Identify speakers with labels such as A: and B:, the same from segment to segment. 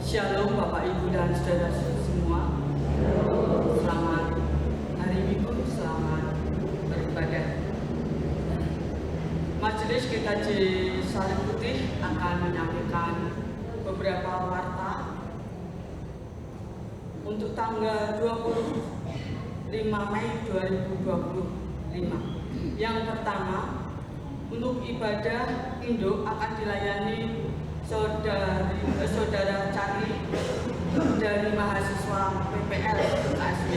A: Shalom Bapak Ibu dan Saudara semua. Selamat hari Minggu, selamat beribadah. Majelis GKJ Salib Putih akan menyampaikan beberapa warta untuk tanggal 25 Mei 2025. Yang pertama, untuk ibadah induk akan dilayani saudara Charlie dari mahasiswa PPL UKSW.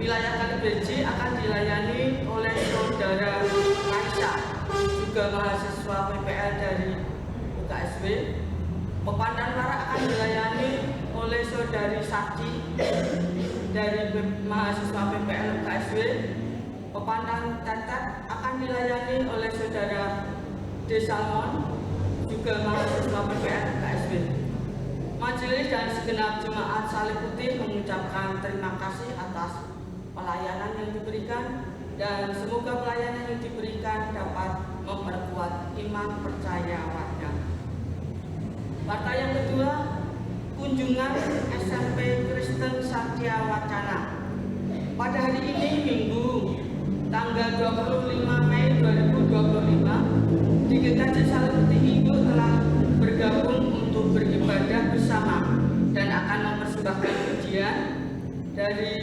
A: Wilayah Kalibeji akan dilayani oleh saudara Raisa, juga mahasiswa PPL dari UKSW. Pepandan Barat akan dilayani oleh saudari Sakti dari mahasiswa PPL UKSW. Pepandan Tetet akan dilayani oleh saudara Desalmon, juga mahasiswa PPL UKSW. Majelis dan segenap jemaat Salib Putih mengucapkan terima kasih atas pelayanan yang diberikan, dan semoga pelayanan yang diberikan dapat memperkuat iman percaya warga. Warta yang kedua, kunjungan SMP Kristen Satya Wacana. Pada hari ini Minggu tanggal 25 Mei 2025, di GKJ Salib Putih Induk telah bergabung untuk beribadah bersama dan akan mempersembahkan pujian dari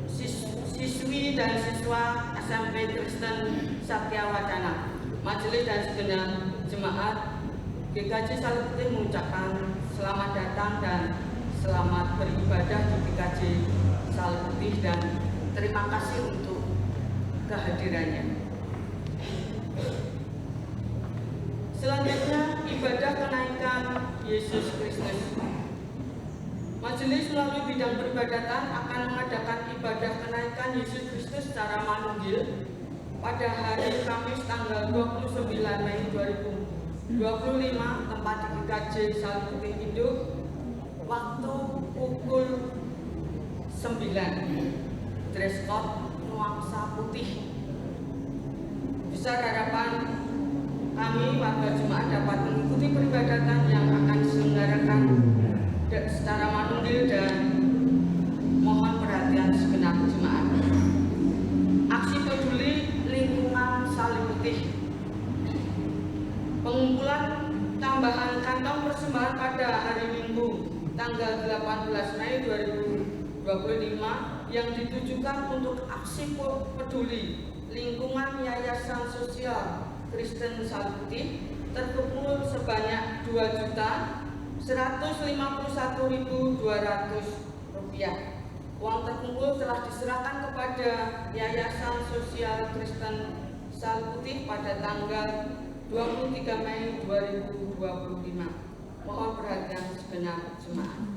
A: siswi dan siswa SMP Kristen Satya Wacana. Majelis dan segenap jemaat GKJ Salib Putih mengucapkan selamat datang dan selamat beribadah di GKJ Salib Putih, dan terima kasih untuk kehadirannya. Selanjutnya, ibadah kenaikan Yesus Kristus. Majelis melalui bidang peribadatan akan mengadakan ibadah kenaikan Yesus Kristus secara manunggil pada hari Kamis tanggal 29 Mei 2025, tempat di GKJ Salib Putih Induk, waktu pukul 9. Dress code nuansa putih. Besar harapan kami warga jemaat dapat mengikuti peribadatan yang akan diselenggarakan secara manunggil, dan mohon perhatian segenap jemaat. Aksi peduli lingkungan Salib Putih. Pengumpulan tambahan kantong persembahan pada hari Minggu tanggal 18 Mei 2025 yang ditujukan untuk aksi peduli lingkungan Yayasan Sosial Kristen Salib Putih terkumpul sebanyak Rp2.151.200. Uang terkumpul telah diserahkan kepada Yayasan Sosial Kristen Salib Putih pada tanggal 23 Mei 2025. Mohon perhatian segenap jemaat.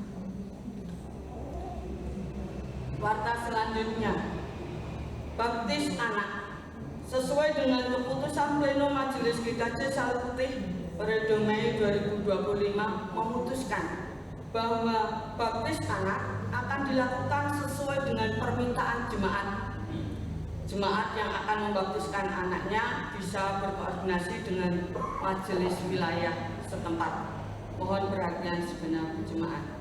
A: Warta selanjutnya, baptis anak. Sesuai dengan keputusan Pleno Majelis GKJ Salib Putih periode Mei 2025 memutuskan bahwa baptis anak akan dilakukan sesuai dengan permintaan jemaat. Jemaat yang akan membaptiskan anaknya bisa berkoordinasi dengan majelis wilayah setempat. Mohon perhatian segenap jemaat.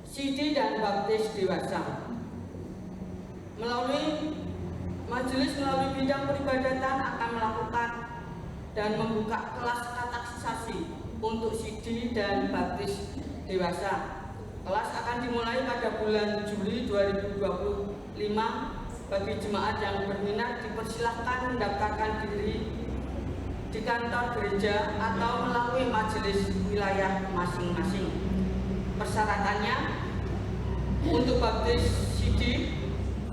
A: Sidi dan baptis dewasa. Majelis melalui bidang peribadatan akan melakukan dan membuka kelas katekisasi untuk CD dan baptis dewasa. Kelas akan dimulai pada bulan Juli 2025. Bagi jemaat yang berminat dipersilahkan mendaftarkan diri di kantor gereja atau melalui majelis wilayah masing-masing. Persyaratannya untuk baptis CD,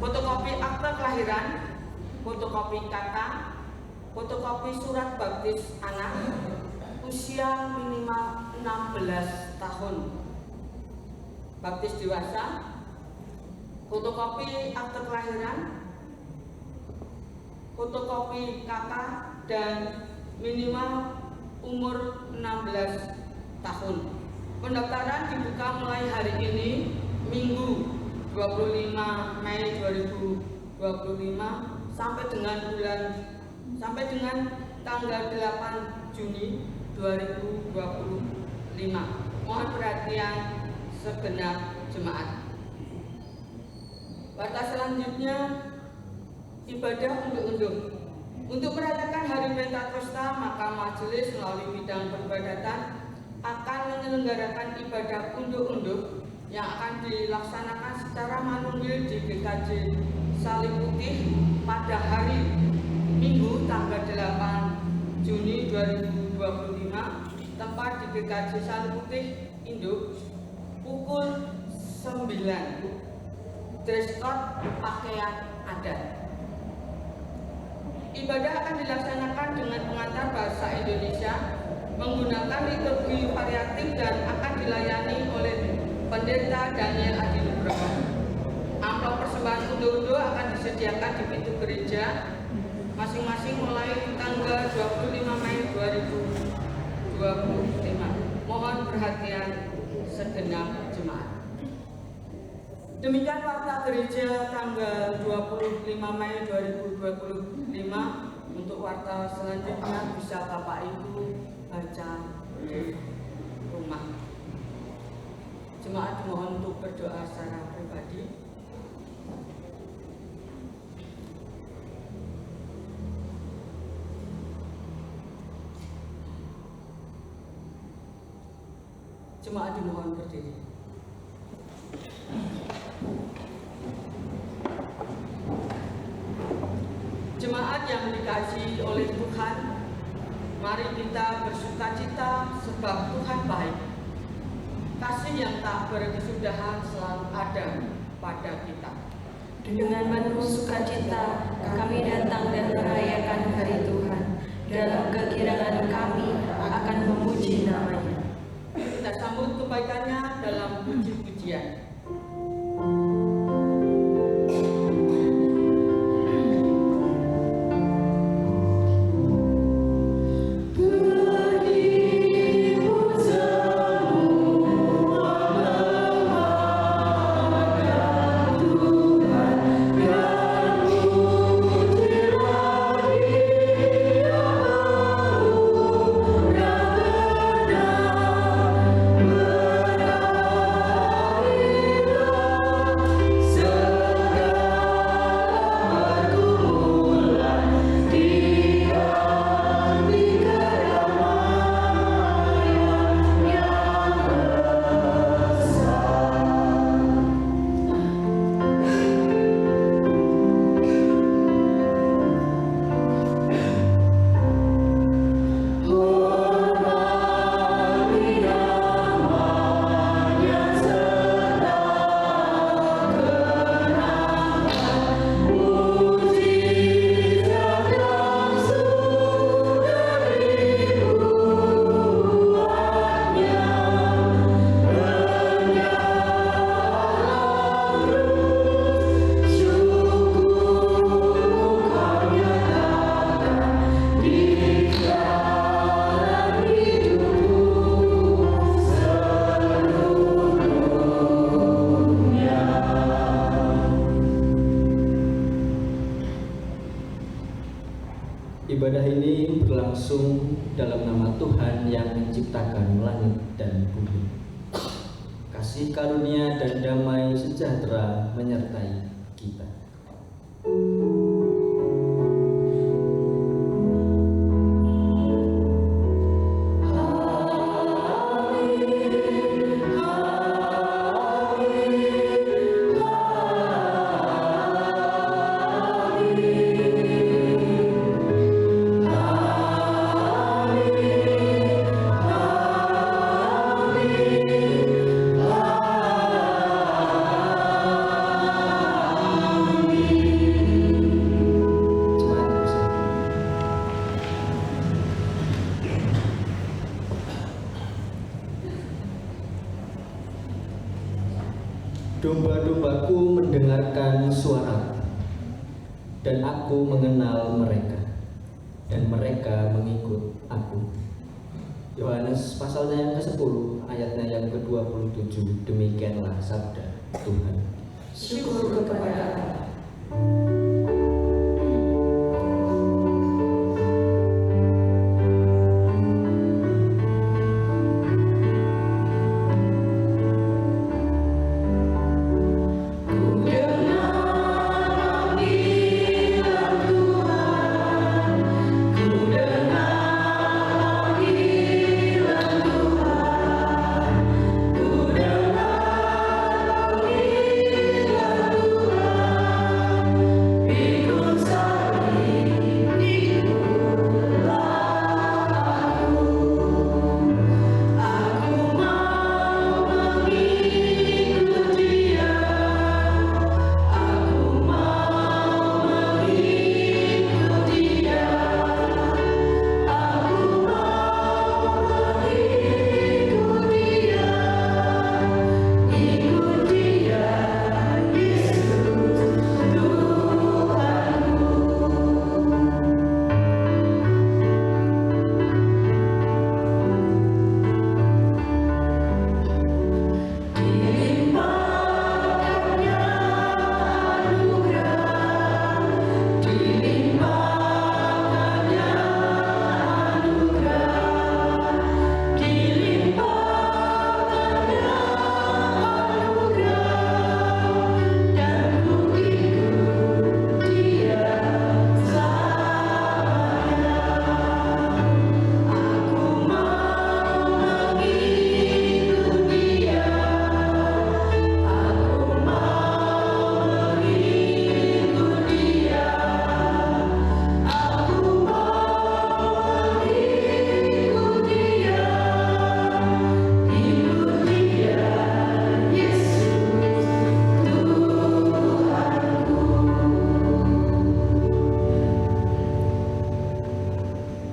A: fotokopi akte kelahiran, fotokopi KK, fotokopi surat baptis anak, usia minimal 16 tahun. Baptis dewasa, fotokopi akte kelahiran, fotokopi KK, dan minimal umur 16 tahun. Pendaftaran dibuka mulai hari ini, Minggu 25 Mei 2025 sampai dengan tanggal 8 Juni 2025. Mohon perhatian segenap jemaat. Warta selanjutnya, ibadah unduh-unduh. Untuk merayakan hari Pentakosta, maka majelis melalui bidang peribadatan akan menyelenggarakan ibadah unduh-unduh yang akan dilaksanakan secara manunggal di GKJ Salib Putih pada hari Minggu tanggal 8 Juni 2025, tempat di GKJ Salib Putih Induk, pukul 9. Dress code pakaian adat. Ibadah akan dilaksanakan dengan pengantar bahasa Indonesia menggunakan liturgi variatif dan akan dilayani oleh Pendeta Daniel Adi Nugroho. Amplop persembahan unduh-unduh akan disediakan di pintu gereja masing-masing mulai tanggal 25 Mei 2025. Mohon perhatian segenap jemaat. Demikian warta gereja tanggal 25 Mei 2025. Untuk warta selanjutnya bisa Bapak Ibu baca di rumah. Jemaat mohon untuk berdoa secara pribadi. Jemaat dimohon berdiri. Jemaat yang dikasihi oleh Tuhan, mari kita bersukacita sebab Tuhan baik. Kasih yang tak berkesudahan selalu ada pada kita.
B: Dengan penuh sukacita kami datang dan merayakan hari Tuhan. Dalam kegirangan kami akan memuji nama-Nya.
A: Kita sambut kebaikannya dalam puji-pujian.
C: Ibadah ini berlangsung dalam nama Tuhan yang menciptakan langit dan bumi. Kasih karunia dan damai sejahtera menyertai kita. Domba-dombaku mendengarkan suara, dan aku mengenal mereka, dan mereka mengikut aku. Yohanes pasalnya yang ke-10, ayatnya yang ke-27, demikianlah sabda Tuhan.
B: Syukur kepada Allah.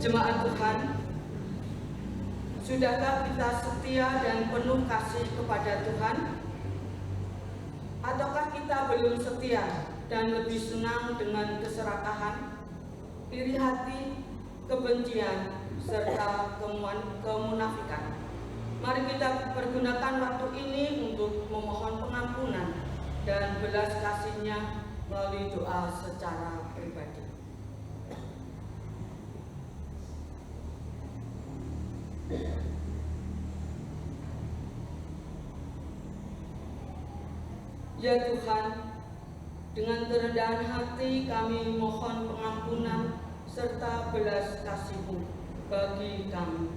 A: Jemaat Tuhan, sudahkah kita setia dan penuh kasih kepada Tuhan? Ataukah kita belum setia dan lebih senang dengan keserakahan, iri hati, kebencian, serta kemunafikan? Mari kita pergunakan waktu ini untuk memohon pengampunan dan belas kasih-Nya melalui doa secara pribadi. Ya Tuhan, dengan kerendahan hati kami mohon pengampunan serta belas kasih-Mu bagi kami,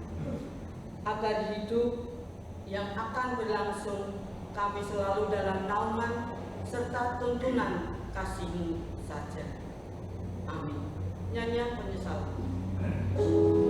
A: agar hidup yang akan berlangsung kami selalu dalam naungan serta tuntunan kasih-Mu saja. Amin. Nyanyian penyesalan.
B: Aku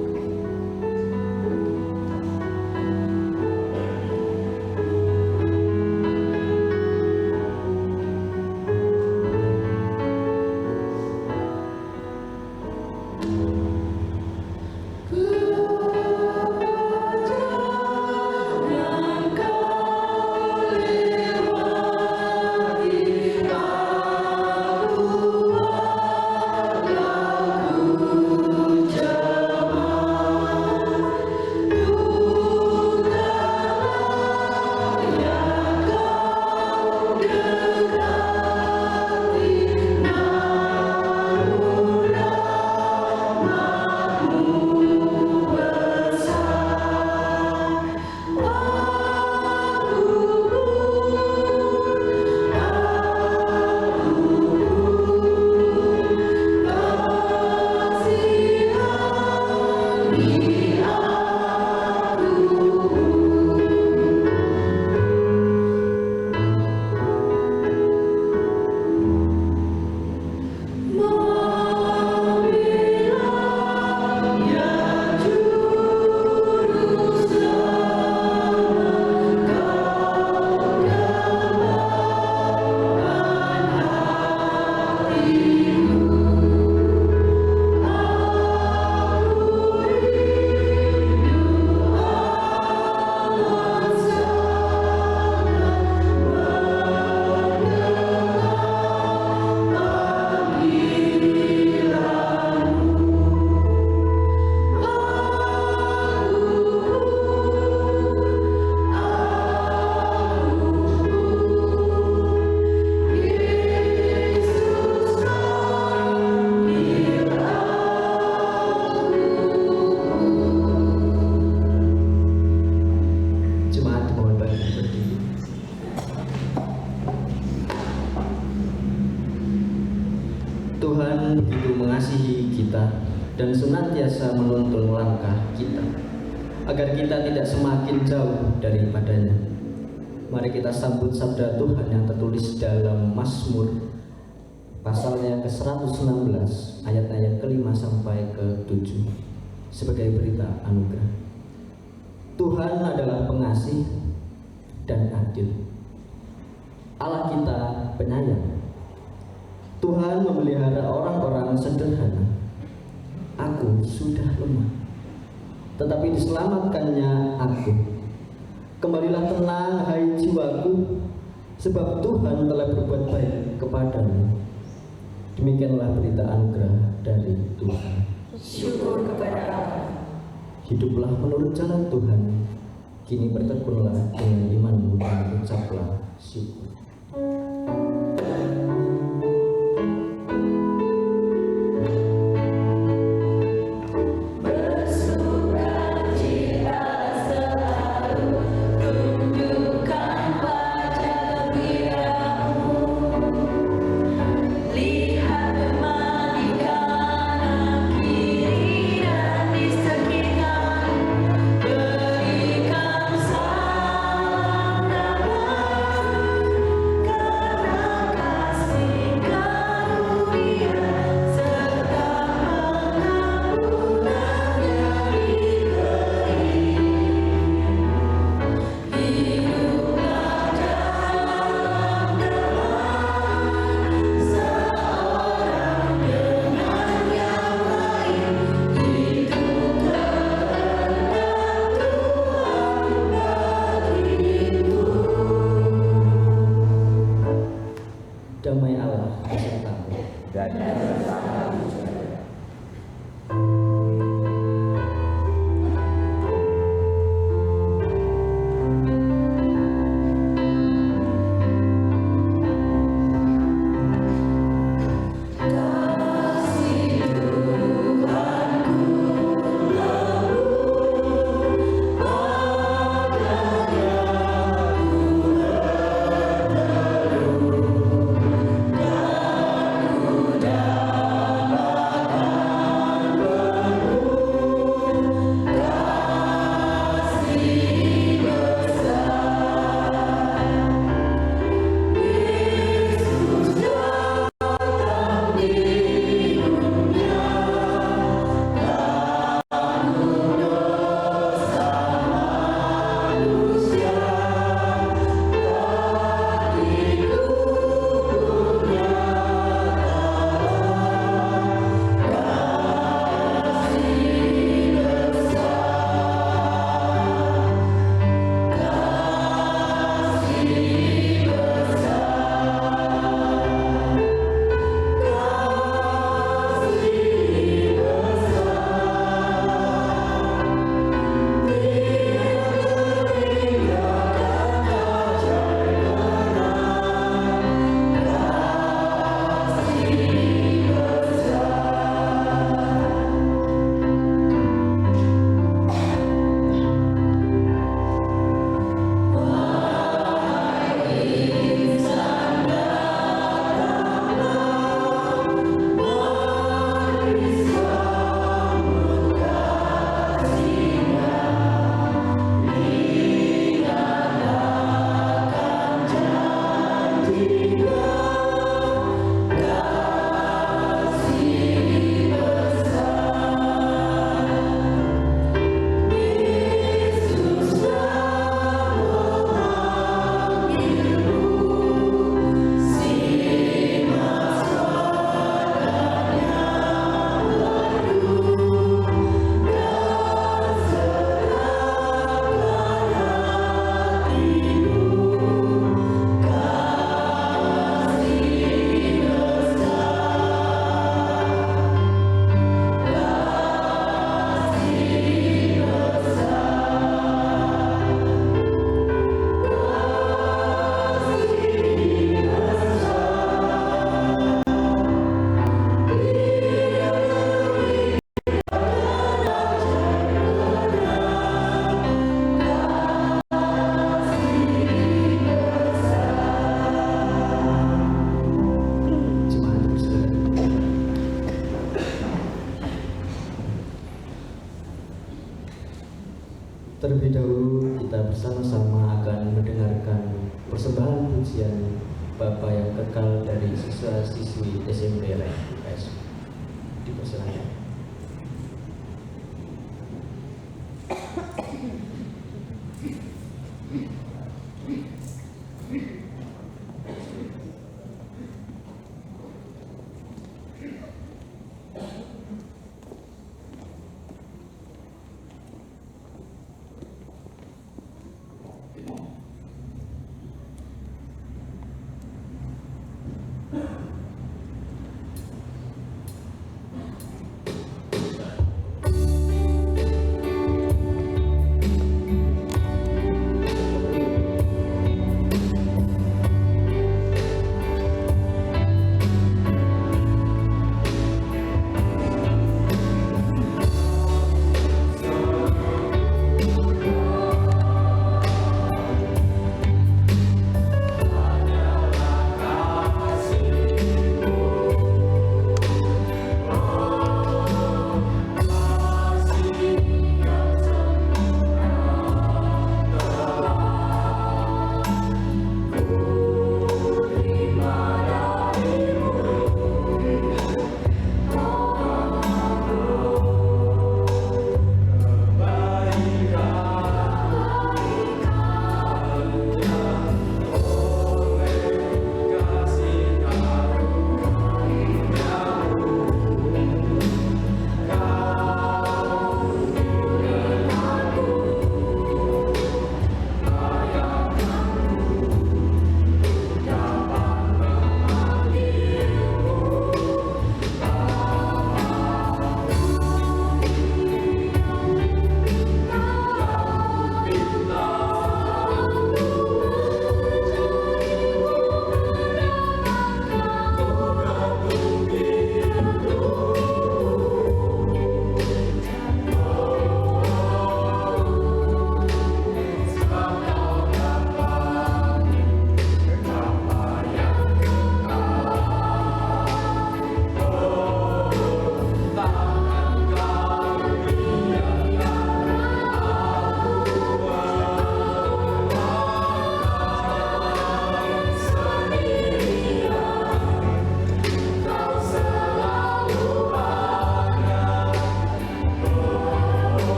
C: Tuhan begitu mengasihi kita dan senantiasa menuntun langkah kita, agar kita tidak semakin jauh daripadanya. Mari kita sambut sabda Tuhan yang tertulis dalam Mazmur pasalnya ke-116 ayat-ayat ke-5 sampai ke-7 sebagai berita anugerah. Tuhan adalah pengasih dan adil. Allah kita penyayang. Tuhan memelihara orang-orang sederhana. Aku sudah lemah, tetapi diselamatkannya aku. Kembalilah tenang, hai jiwaku, sebab Tuhan telah berbuat baik kepadamu. Demikianlah berita anugerah dari Tuhan.
B: Syukur kepada Allah.
C: Hiduplah menurut jalan Tuhan, kini bertekunlah dengan imanmu dan ucaplah syukur. Damai Allah besertamu. Terlebih dahulu kita bersama-sama akan mendengarkan persembahan pujian Bapa yang kekal dari siswa-siswi SMP LPS. Dipersilakan.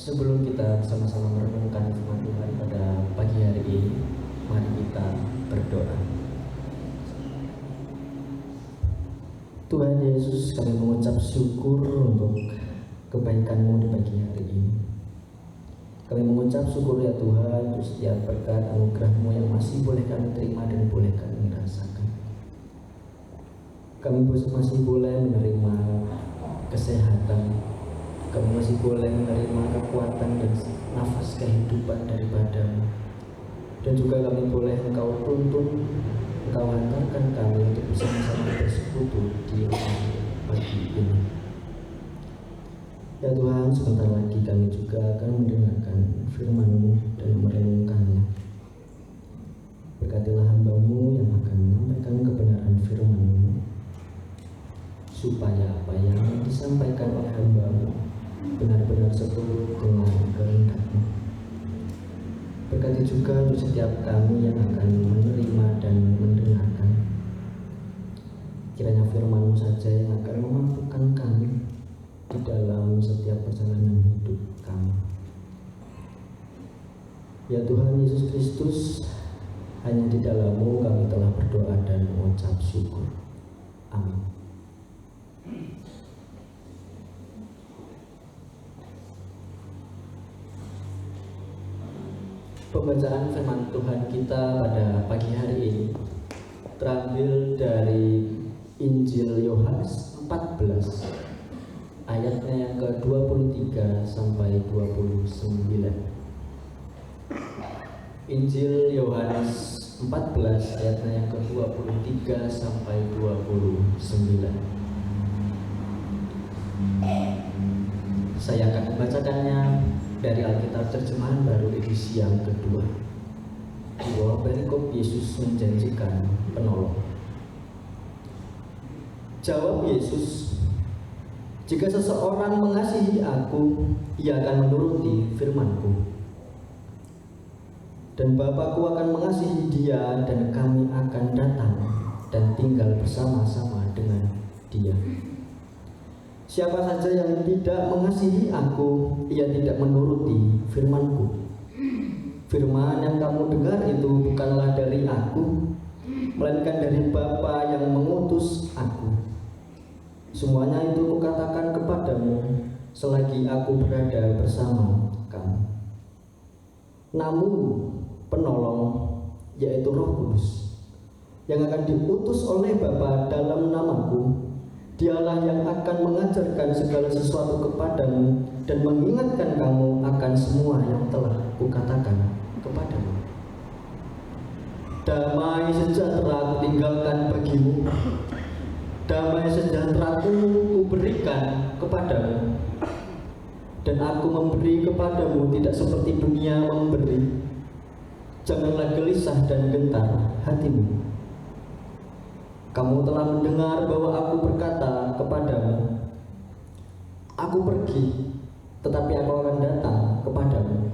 C: Sebelum kita sama-sama merenungkan firman Tuhan pada pagi hari ini, mari kita berdoa. Tuhan Yesus, kami mengucap syukur untuk kebaikan-Mu di pagi hari ini. Kami mengucap syukur ya Tuhan untuk setiap berkat anugerah-Mu yang masih boleh kami terima dan boleh kami rasakan. Kami masih boleh menerima kesehatan, kami masih boleh menerima kekuatan dan nafas kehidupan daripada-Mu. Dan juga kami boleh Engkau tuntun, Engkau hantarkan kami untuk bersama-sama bersekutu di rumah pagi ini. Ya Tuhan, sebentar lagi kami juga akan mendengarkan firman-Mu dan merenungkannya. Berkatilah hamba-Mu yang akan menyampaikan kebenaran firman-Mu, supaya apa yang disampaikan oleh hamba-Mu benar-benar seturut dengan kehendak-Mu. Berkati juga untuk setiap kami yang akan menerima dan mendengarkan. Kiranya firman-Mu saja yang akan memampukan kami di dalam setiap perjalanan hidup kami. Ya Tuhan Yesus Kristus, hanya di dalam-Mu kami telah berdoa dan mengucap syukur. Amin. Pembacaan firman Tuhan kita pada pagi hari ini terambil dari Injil Yohanes 14 ayatnya yang ke-23 sampai 29. Injil Yohanes 14 ayatnya yang ke-23 sampai 29. Saya akan membacakannya dari Alkitab Terjemahan Baru edisi yang kedua. Di bawah perikop Yesus menjanjikan penolong. Jawab Yesus, "Jika seseorang mengasihi Aku, ia akan menuruti firman-Ku. Dan Bapa-Ku akan mengasihi dia, dan kami akan datang dan tinggal bersama-sama dengan dia. Siapa saja yang tidak mengasihi Aku, ia tidak menuruti firman-Ku. Firman yang kamu dengar itu bukanlah dari Aku, melainkan dari Bapa yang mengutus Aku. Semuanya itu Kukatakan kepadamu selagi Aku berada bersama kamu. Namun penolong, yaitu Roh Kudus, yang akan diutus oleh Bapa dalam nama-Ku, Dialah yang akan mengajarkan segala sesuatu kepadamu dan mengingatkan kamu akan semua yang telah Kukatakan kepadamu. Damai sejahtera Kutinggalkan bagimu, damai sejahtera-Ku Kuberikan kepadamu. Dan Aku memberi kepadamu tidak seperti dunia memberi. Janganlah gelisah dan gentar hatimu. Kamu telah mendengar bahwa Aku berkata kepadamu, Aku pergi, tetapi Aku akan datang kepadamu.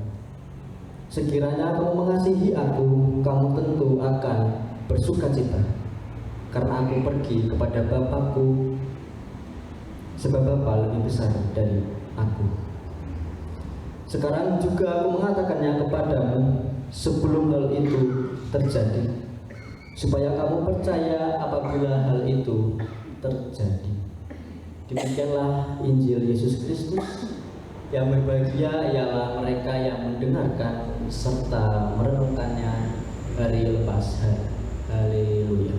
C: Sekiranya kamu mengasihi Aku, kamu tentu akan bersukacita, karena Aku pergi kepada Bapa-Ku, sebab Bapa lebih besar dari Aku. Sekarang juga Aku mengatakannya kepadamu sebelum hal itu terjadi, supaya kamu percaya apabila hal itu terjadi." Demikianlah Injil Yesus Kristus. Yang berbahagia ialah mereka yang mendengarkan serta merenungkannya hari lepas hari. Haleluya.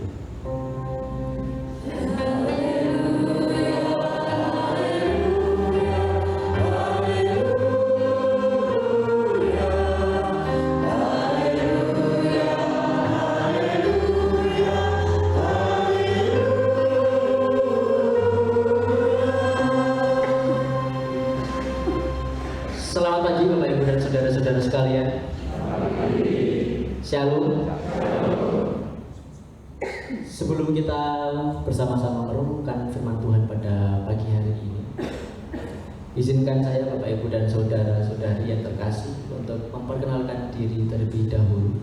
C: Selamat pagi Bapak Ibu dan saudara-saudara sekalian. Shalom. Sebelum kita bersama-sama merenungkan firman Tuhan pada pagi hari ini, izinkan saya Bapak Ibu dan saudara-saudari yang terkasih untuk memperkenalkan diri terlebih dahulu.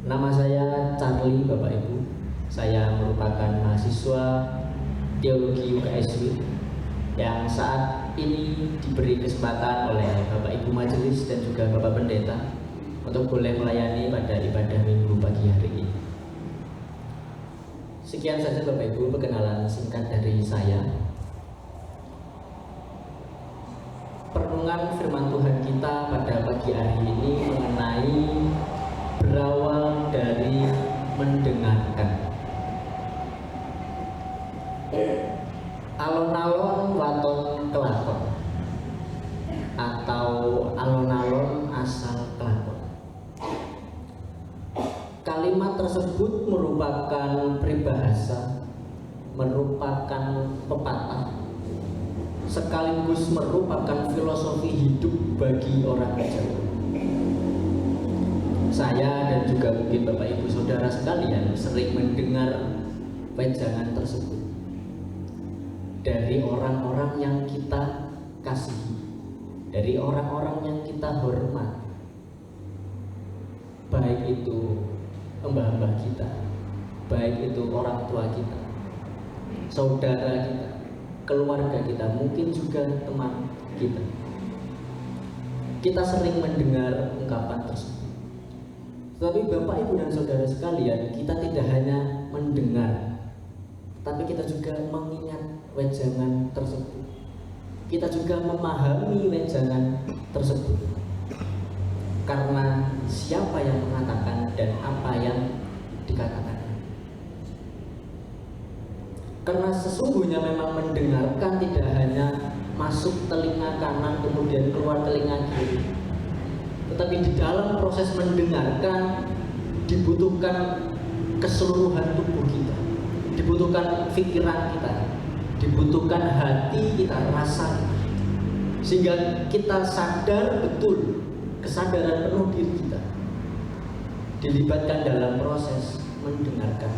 C: Nama saya Charlie Bapak Ibu. Saya merupakan mahasiswa teologi UKSW yang saat ini diberi kesempatan oleh Bapak Ibu Majelis dan juga Bapak Pendeta untuk boleh melayani pada ibadah Minggu pagi hari ini. Sekian saja Bapak Ibu perkenalan singkat dari saya. Perenungan firman Tuhan kita pada pagi hari ini mengenai berawal dari mendengarkan. Alon-alon waton kelakon atau alon-alon asal kelakon. Kalimat tersebut merupakan peribahasa, merupakan pepatah, sekaligus merupakan filosofi hidup bagi orang Jawa. Saya dan juga mungkin Bapak Ibu Saudara sekalian sering mendengar wejangan tersebut dari orang-orang yang kita kasihi, dari orang-orang yang kita hormat, baik itu mbah-mbah kita, baik itu orang tua kita, saudara kita, keluarga kita, mungkin juga teman kita. Kita sering mendengar ungkapan tersebut. Tapi Bapak Ibu dan Saudara sekalian, kita tidak hanya mendengar, tapi kita juga mengingat wejangan tersebut. Kita juga memahami wejangan tersebut. Karena siapa yang mengatakan dan apa yang dikatakan. Karena sesungguhnya memang mendengarkan tidak hanya masuk telinga kanan kemudian keluar telinga kiri, tetapi di dalam proses mendengarkan dibutuhkan keseluruhan tubuh kita, dibutuhkan pikiran kita, dibutuhkan hati kita, rasa, sehingga kita sadar betul, kesadaran penuh diri kita dilibatkan dalam proses mendengarkan,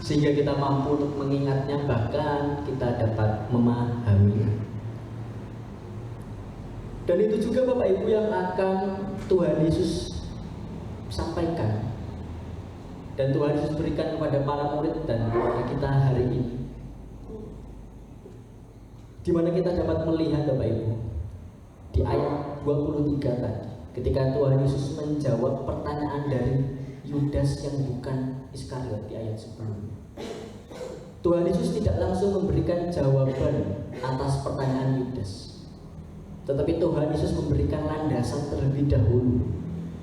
C: sehingga kita mampu untuk mengingatnya, bahkan kita dapat memahaminya. Dan itu juga Bapak Ibu yang akan Tuhan Yesus sampaikan dan Tuhan Yesus berikan kepada para murid dan kepada kita hari ini, di mana kita dapat melihat Bapak Ibu di ayat 23 tadi, ketika Tuhan Yesus menjawab pertanyaan dari Yudas yang bukan Iskariot di ayat sebelumnya. Tuhan Yesus tidak langsung memberikan jawaban atas pertanyaan Yudas, tetapi Tuhan Yesus memberikan landasan terlebih dahulu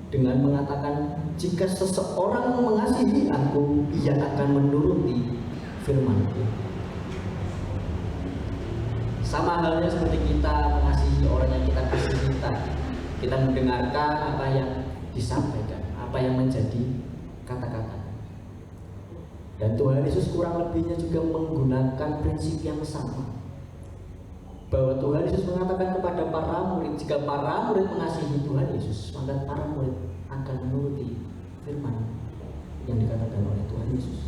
C: dengan mengatakan, jika seseorang mengasihi aku, ia akan menuruti firman-Ku. Sama halnya seperti kita mengasihi orang yang kita kasihi tadi, kita mendengarkan apa yang disampaikan, apa yang menjadi kata-kata. Dan Tuhan Yesus kurang lebihnya juga menggunakan prinsip yang sama, bahwa Tuhan Yesus mengatakan kepada para murid, jika para murid mengasihi Tuhan Yesus, maka para murid akan menuruti firman yang dikatakan oleh Tuhan Yesus.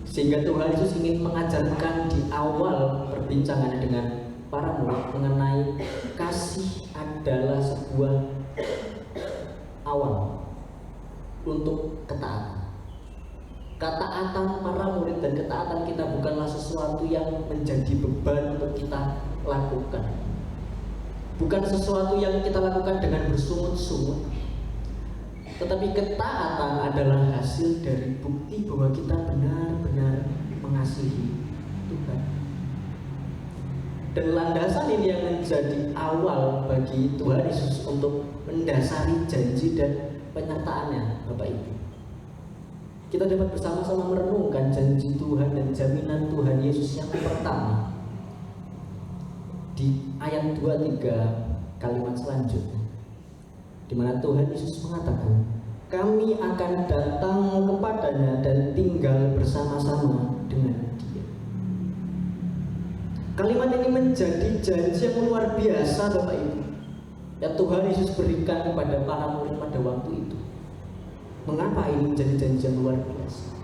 C: Sehingga Tuhan Yesus ingin mengajarkan di awal perbincangannya dengan para murid mengenai kasih adalah sebuah awal untuk ketaatan. Ketaatan para murid dan ketaatan kita bukanlah sesuatu yang menjadi beban untuk kita lakukan. Bukan sesuatu yang kita lakukan dengan bersungut-sungut. Tetapi ketaatan adalah hasil dari bukti bahwa kita benar-benar mengasihi Tuhan. Dan landasan ini yang menjadi awal bagi Tuhan Yesus untuk mendasari janji dan penyertaannya, Bapak Ibu. Kita dapat bersama-sama merenungkan janji Tuhan dan jaminan Tuhan Yesus yang pertama di ayat 23 kalimat selanjutnya, di mana Tuhan Yesus mengatakan, kami akan datang kepadanya dan tinggal bersama-sama dengan Dia. Kalimat ini menjadi janji yang luar biasa Bapak Ibu yang Tuhan Yesus berikan kepada para murid pada waktu itu. Mengapa ini menjadi janji yang luar biasa?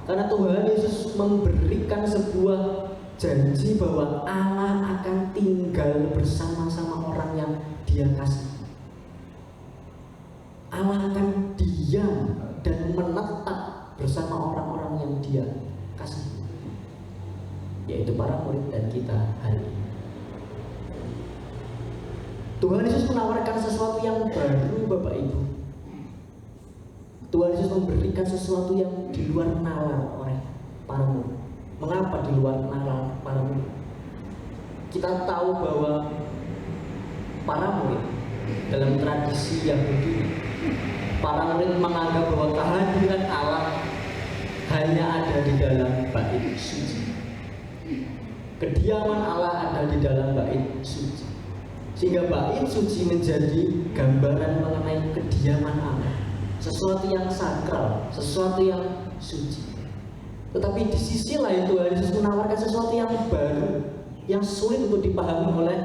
C: Karena Tuhan Yesus memberikan sebuah janji bahwa Allah akan tinggal bersama-sama orang yang Dia kasih. Allah akan diam dan menetap bersama orang-orang yang Dia kasih, yaitu para para murid dan kita hari ini. Tuhan Yesus menawarkan sesuatu yang baru, Bapak Ibu. Tuhan Yesus memberikan sesuatu yang di luar nalar oleh para murid. Mengapa di luar nalar para murid? Kita tahu bahwa para murid dalam tradisi Yahudi, para murid menganggap bahwa kehadiran Allah hanya ada di dalam bait suci. Kediaman Allah ada di dalam bait suci. Sehingga bait suci menjadi gambaran mengenai kediaman Allah, sesuatu yang sakral, sesuatu yang suci. Tetapi di sisi lain Tuhan Yesus menawarkan sesuatu yang baru, yang sulit untuk dipahami oleh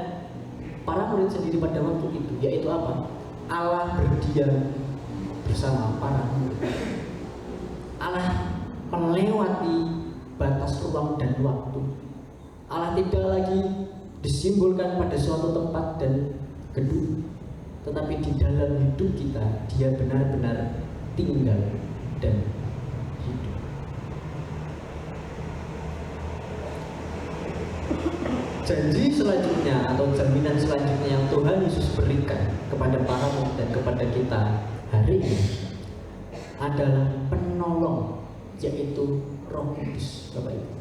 C: para murid sendiri pada waktu itu, yaitu apa? Allah berdiam bersama para murid. Allah melewati batas ruang dan waktu. Allah tidak lagi disimbolkan pada suatu tempat dan gedung, tetapi di dalam hidup kita Dia benar-benar tinggal dan hidup. Janji selanjutnya atau jaminan selanjutnya yang Tuhan Yesus berikan kepada para murid dan kepada kita hari ini adalah penolong, yaitu Roh Kudus, Bapak Ibu.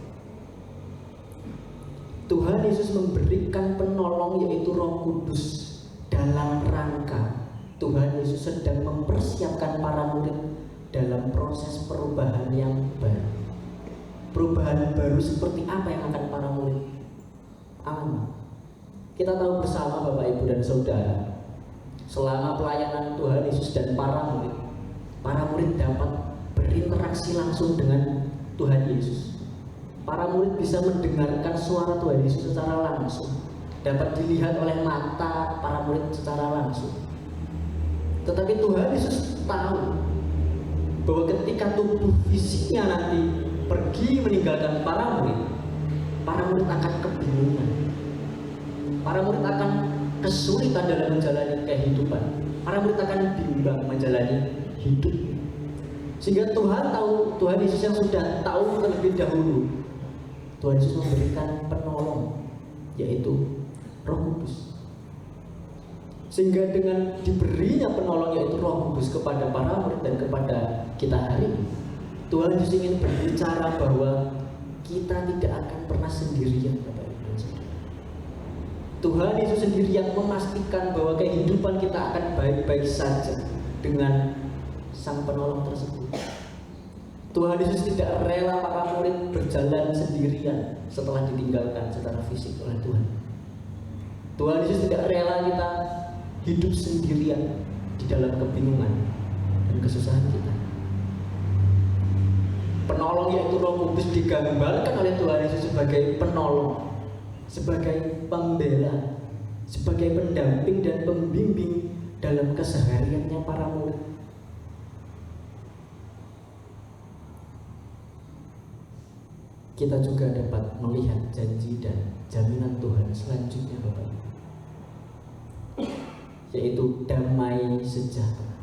C: Tuhan Yesus memberikan penolong, yaitu Roh Kudus, dalam rangka Tuhan Yesus sedang mempersiapkan para murid dalam proses perubahan yang baru. Perubahan baru seperti apa yang akan para murid alami? Kita tahu bersama Bapak Ibu dan Saudara, selama pelayanan Tuhan Yesus dan para murid dapat berinteraksi langsung dengan Tuhan Yesus. Para murid bisa mendengarkan suara Tuhan Yesus secara langsung, dapat dilihat oleh mata para murid secara langsung. Tetapi Tuhan Yesus tahu bahwa ketika tubuh fisiknya nanti pergi meninggalkan para murid akan kebingungan. Para murid akan kesulitan dalam menjalani kehidupan. Para murid akan bimbang menjalani hidup. Sehingga Tuhan Yesus yang sudah tahu terlebih dahulu, Tuhan Yesus memberikan penolong, yaitu Roh Kudus. Sehingga dengan diberinya penolong, yaitu Roh Kudus kepada para murid dan kepada kita hari ini, Tuhan Yesus ingin berbicara bahwa kita tidak akan pernah sendirian, Bapak Ibu dan Saudara. Tuhan Yesus sendiri yang memastikan bahwa kehidupan kita akan baik-baik saja dengan Sang Penolong tersebut. Tuhan Yesus tidak rela para murid berjalan sendirian setelah ditinggalkan secara fisik oleh Tuhan. Tuhan Yesus tidak rela kita hidup sendirian di dalam kebingungan dan kesusahan kita. Penolong, yaitu Roh Kudus, digambarkan oleh Tuhan Yesus sebagai penolong, sebagai pembela, sebagai pendamping dan pembimbing dalam kesehariannya para murid. Kita juga dapat melihat janji dan jaminan Tuhan selanjutnya, Bapak Ibu, yaitu damai sejahtera.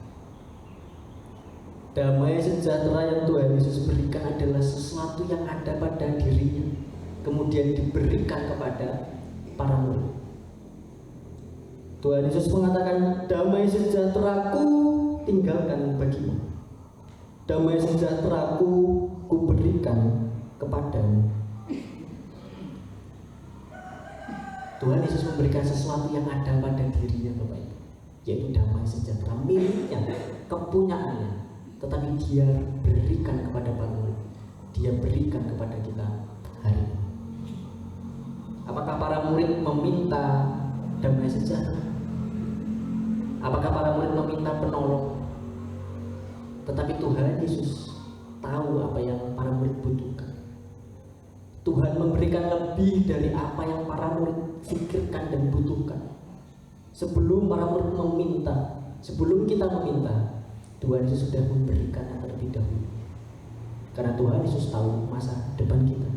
C: Damai sejahtera yang Tuhan Yesus berikan adalah sesuatu yang ada pada dirinya, kemudian diberikan kepada para murid. Tuhan Yesus mengatakan, damai sejahteraku tinggalkan bagimu, damai sejahteraku kuberikan kepadamu. Tuhan Yesus memberikan sesuatu yang ada pada dirinya, Bapak Ibu, yaitu damai sejahtera miliknya, kepunyaannya, tetapi Dia berikan kepada para murid, Dia berikan kepada kita hari ini. Apakah para murid meminta damai sejahtera? Apakah para murid meminta penolong? Tetapi Tuhan Yesus tahu apa yang para murid butuhkan. Tuhan memberikan lebih dari apa yang para murid pikirkan dan butuhkan. Sebelum para murid meminta, sebelum kita meminta, Tuhan Yesus sudah memberikan yang terlebih dahulu. Karena Tuhan Yesus tahu masa depan kita.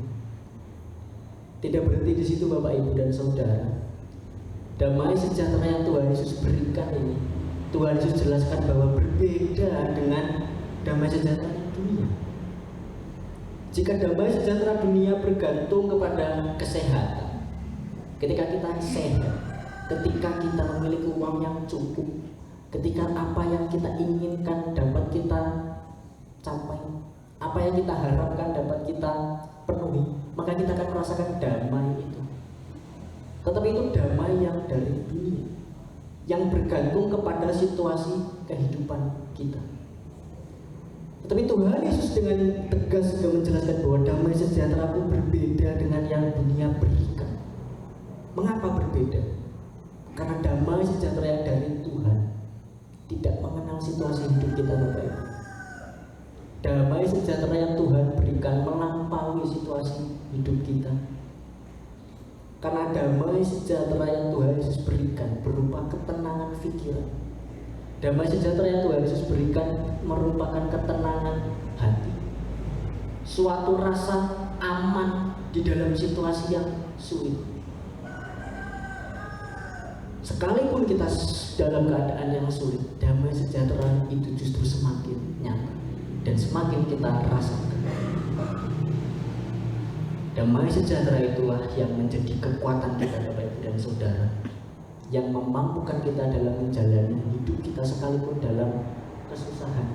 C: Tidak berhenti di situ, Bapak Ibu dan Saudara. Damai sejahtera yang Tuhan Yesus berikan ini, Tuhan Yesus jelaskan bahwa berbeda dengan damai sejahtera dunia. Jika damai sejahtera dunia bergantung kepada kesehatan, ketika kita sehat, ketika kita memiliki uang yang cukup, ketika apa yang kita inginkan dapat kita capai, apa yang kita harapkan dapat kita penuhi, maka kita akan merasakan damai itu. Tetapi itu damai yang dari dunia, yang bergantung kepada situasi kehidupan kita. Tetapi Tuhan Yesus dengan tegas juga menjelaskan bahwa damai sejahtera itu berbeda dengan yang dunia berikan. Mengapa berbeda? Karena damai sejahtera yang dari Tuhan tidak mengenal situasi hidup kita, Bapak Ibu. Damai sejahtera yang Tuhan berikan melampaui situasi hidup kita. Karena damai sejahtera yang Tuhan Yesus berikan berupa ketenangan pikiran. Damai sejahtera yang Tuhan Yesus berikan merupakan ketenangan hati, suatu rasa aman di dalam situasi yang sulit. Sekalipun kita dalam keadaan yang sulit, damai sejahtera itu justru semakin nyata dan semakin kita rasakan. Damai sejahtera itulah yang menjadi kekuatan kita, Bapak Ibu dan Saudara, yang memampukan kita dalam menjalani hidup kita sekalipun dalam kesusahan,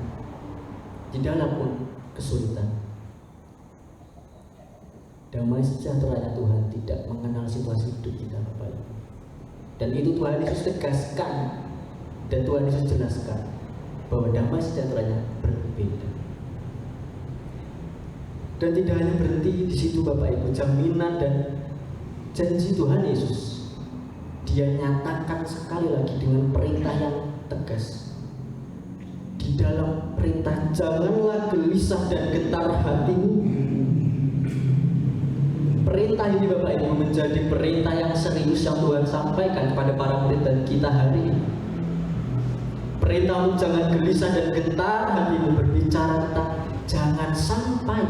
C: di dalam pun kesulitan. Damai sejahtera Tuhan tidak mengenal situasi hidup kita, Bapak Ibu. Dan itu Tuhan Yesus tegaskan dan Tuhan Yesus jelaskan bahwa damai sejahteranya berbeda. Dan tidak hanya berhenti di situ, Bapak Ibu, jaminan dan janji Tuhan Yesus Dia nyatakan sekali lagi dengan perintah yang tegas. Di dalam perintah, janganlah gelisah dan gentar hatimu. Perintah ini, Bapak Ibu, menjadi perintah yang serius yang Tuhan sampaikan kepada para murid dan kita hari ini. Perintah untuk jangan gelisah dan gentar hatimu berbicara tentang jangan sampai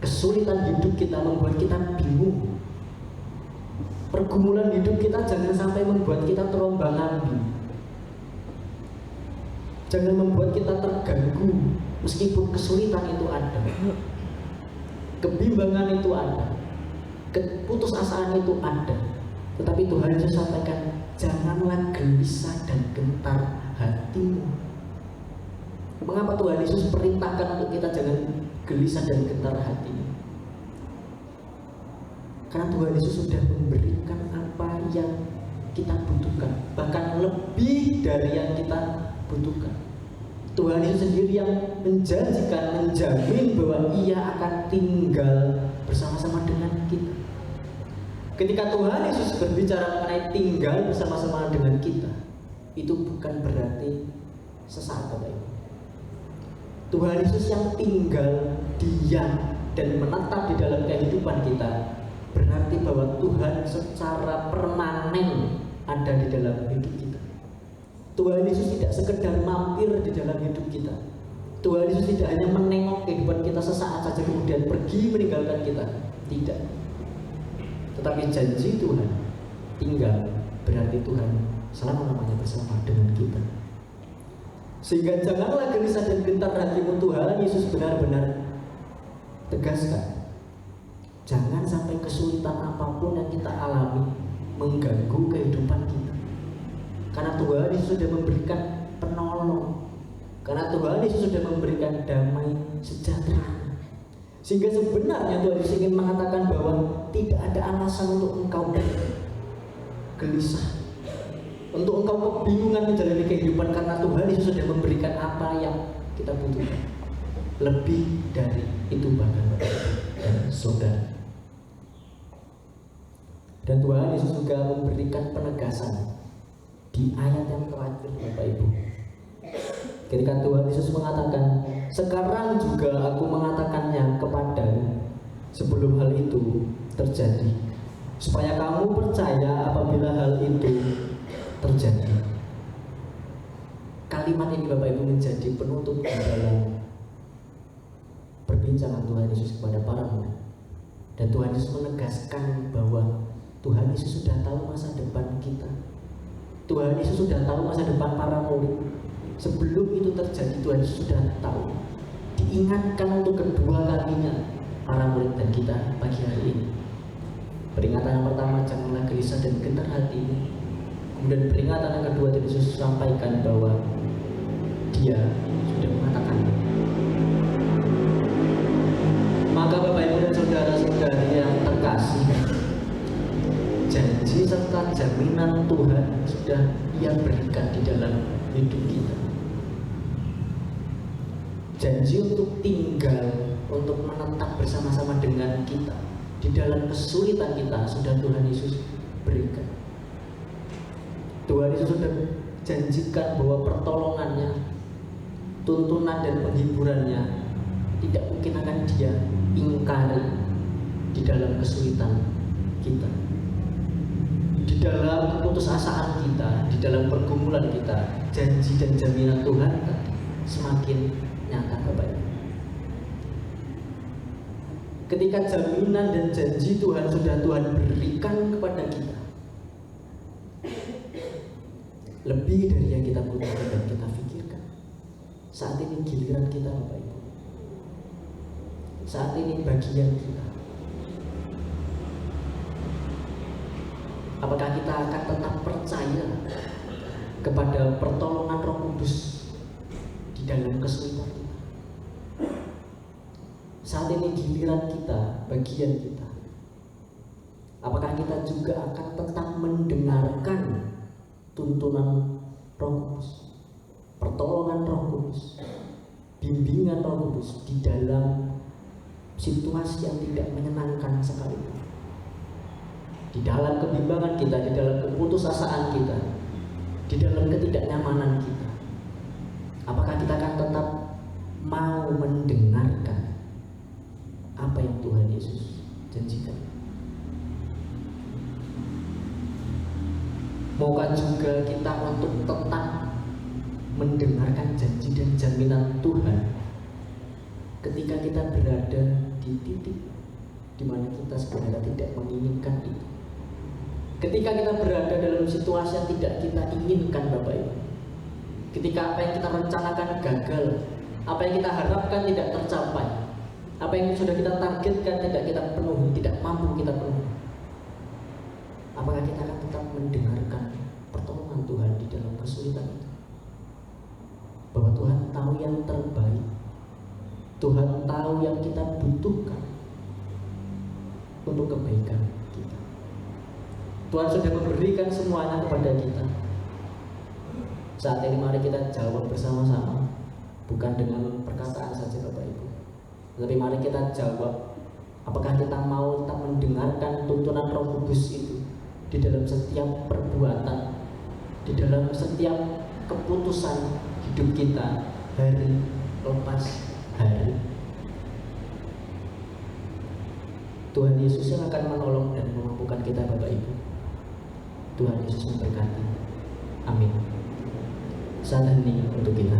C: kesulitan hidup kita membuat kita bingung. Pergumulan hidup kita jangan sampai membuat kita terombang-ambing. Jangan membuat kita terganggu meskipun kesulitan itu ada, kebimbangan itu ada, keputusasaan itu ada. Tetapi Tuhan Yesus sampaikan, janganlah gelisah dan gentar hatimu. Mengapa Tuhan Yesus perintahkan untuk kita jangan gelisah dan gentar hatimu? Karena Tuhan Yesus sudah memberikan apa yang kita butuhkan, bahkan lebih dari yang kita butuhkan. Tuhan Yesus sendiri yang menjanjikan, menjamin bahwa Ia akan tinggal bersama-sama dengan kita. Ketika Tuhan Yesus berbicara mengenai tinggal bersama-sama dengan kita, itu bukan berarti sesaat, Bapak Ibu. Tuhan Yesus yang tinggal, diam, dan menetap di dalam kehidupan kita, berarti bahwa Tuhan secara permanen ada di dalam hidup kita. Tuhan Yesus tidak sekedar mampir di dalam hidup kita. Tuhan Yesus tidak hanya menengok kehidupan kita sesaat saja kemudian pergi meninggalkan kita. Tidak. Tetapi janji Tuhan tinggal, berarti Tuhan selama-lamanya bersama dengan kita. Sehingga janganlah gelisah dan gentar hatimu, Tuhan Yesus benar-benar tegaskan. Jangan sampai kesulitan apapun yang kita alami mengganggu kehidupan kita. Karena Tuhan Yesus sudah memberikan penolong. Karena Tuhan Yesus sudah memberikan damai sejahtera. Sehingga sebenarnya Tuhan Yesus ingin mengatakan bahwa tidak ada alasan untuk engkau gelisah, untuk engkau kebingungan menjalani kehidupan, karena Tuhan Yesus sudah memberikan apa yang kita butuhkan. Lebih dari itu bahkan, dan saudara. Dan Tuhan Yesus juga memberikan penegasan di ayat yang terakhir, Bapak Ibu. Ketika Tuhan Yesus mengatakan, sekarang juga aku mengatakannya kepadamu sebelum hal itu terjadi, supaya kamu percaya apabila hal itu terjadi. Kalimat ini, Bapak Ibu, menjadi penutup di dalam perbincangan Tuhan Yesus kepada para murid. Dan Tuhan Yesus menegaskan bahwa Tuhan Yesus sudah tahu masa depan kita. Tuhan Yesus sudah tahu masa depan para murid. Sebelum itu terjadi, Tuhan Yesus sudah tahu. Di diingatkan untuk kedua kalinya para murid dan kita pagi hari ini. Peringatan yang pertama, janganlah gelisah dan gentar hatimu. Kemudian peringatan yang kedua, Yesus sampaikan bahwa Dia sudah mengatakan. Maka Bapak Ibu dan saudara-saudari yang terkasih, janji serta jaminan Tuhan sudah Ia berikan di dalam hidup kita. Janji untuk tinggal, untuk menetap bersama-sama dengan kita di dalam kesulitan kita sudah Tuhan Yesus berikan. Tuhan Yesus sudah janjikan bahwa pertolongannya, tuntunan dan penghiburannya tidak mungkin akan Dia ingkari di dalam kesulitan kita, di dalam keputusasaan kita, di dalam pergumulan kita. Janji dan jaminan Tuhan semakin nyata, Bapak Ibu. Ketika jaminan dan janji Tuhan sudah Tuhan berikan kepada kita, lebih dari yang kita butuhkan dan kita pikirkan. Saat ini giliran kita, Bapak Ibu. Saat ini bagian kita. Apakah kita akan tetap percaya kepada pertolongan Roh Kudus di dalam kesulitan kita? Saat ini giliran kita, bagian kita. Apakah kita juga akan tetap mendengarkan tuntunan Roh Kudus, pertolongan Roh Kudus, bimbingan Roh Kudus di dalam situasi yang tidak menyenangkan sekalipun, di dalam kebimbangan kita, di dalam keputusasaan kita, di dalam ketidaknyamanan kita? Apakah kita akan tetap mau mendengarkan apa yang Tuhan Yesus janjikan? Maukah juga kita untuk tetap mendengarkan janji dan jaminan Tuhan ketika kita berada di titik di mana kita sebenarnya tidak menginginkan itu? Ketika kita berada dalam situasi yang tidak kita inginkan, Bapak Ibu. Ketika apa yang kita rencanakan gagal, apa yang kita harapkan tidak tercapai, apa yang sudah kita targetkan tidak kita penuhi, tidak mampu kita penuhi. Apakah kita akan tetap mendengarkan pertolongan Tuhan di dalam kesulitan itu? Bahwa Tuhan tahu yang terbaik, Tuhan tahu yang kita butuhkan untuk kebaikan kita. Tuhan sudah memberikan semuanya kepada kita. Saat ini mari kita jawab bersama-sama, bukan dengan perkataan saja, Bapak Ibu, tapi mari kita jawab. Apakah kita mau tetap mendengarkan tuntunan Roh Kudus itu di dalam setiap perbuatan, di dalam setiap keputusan hidup kita hari lepas hari? Tuhan Yesus yang akan menolong dan memampukan kita, Bapak Ibu. Tuhan Yesus memberkati. Amin. Saat hening untuk kita.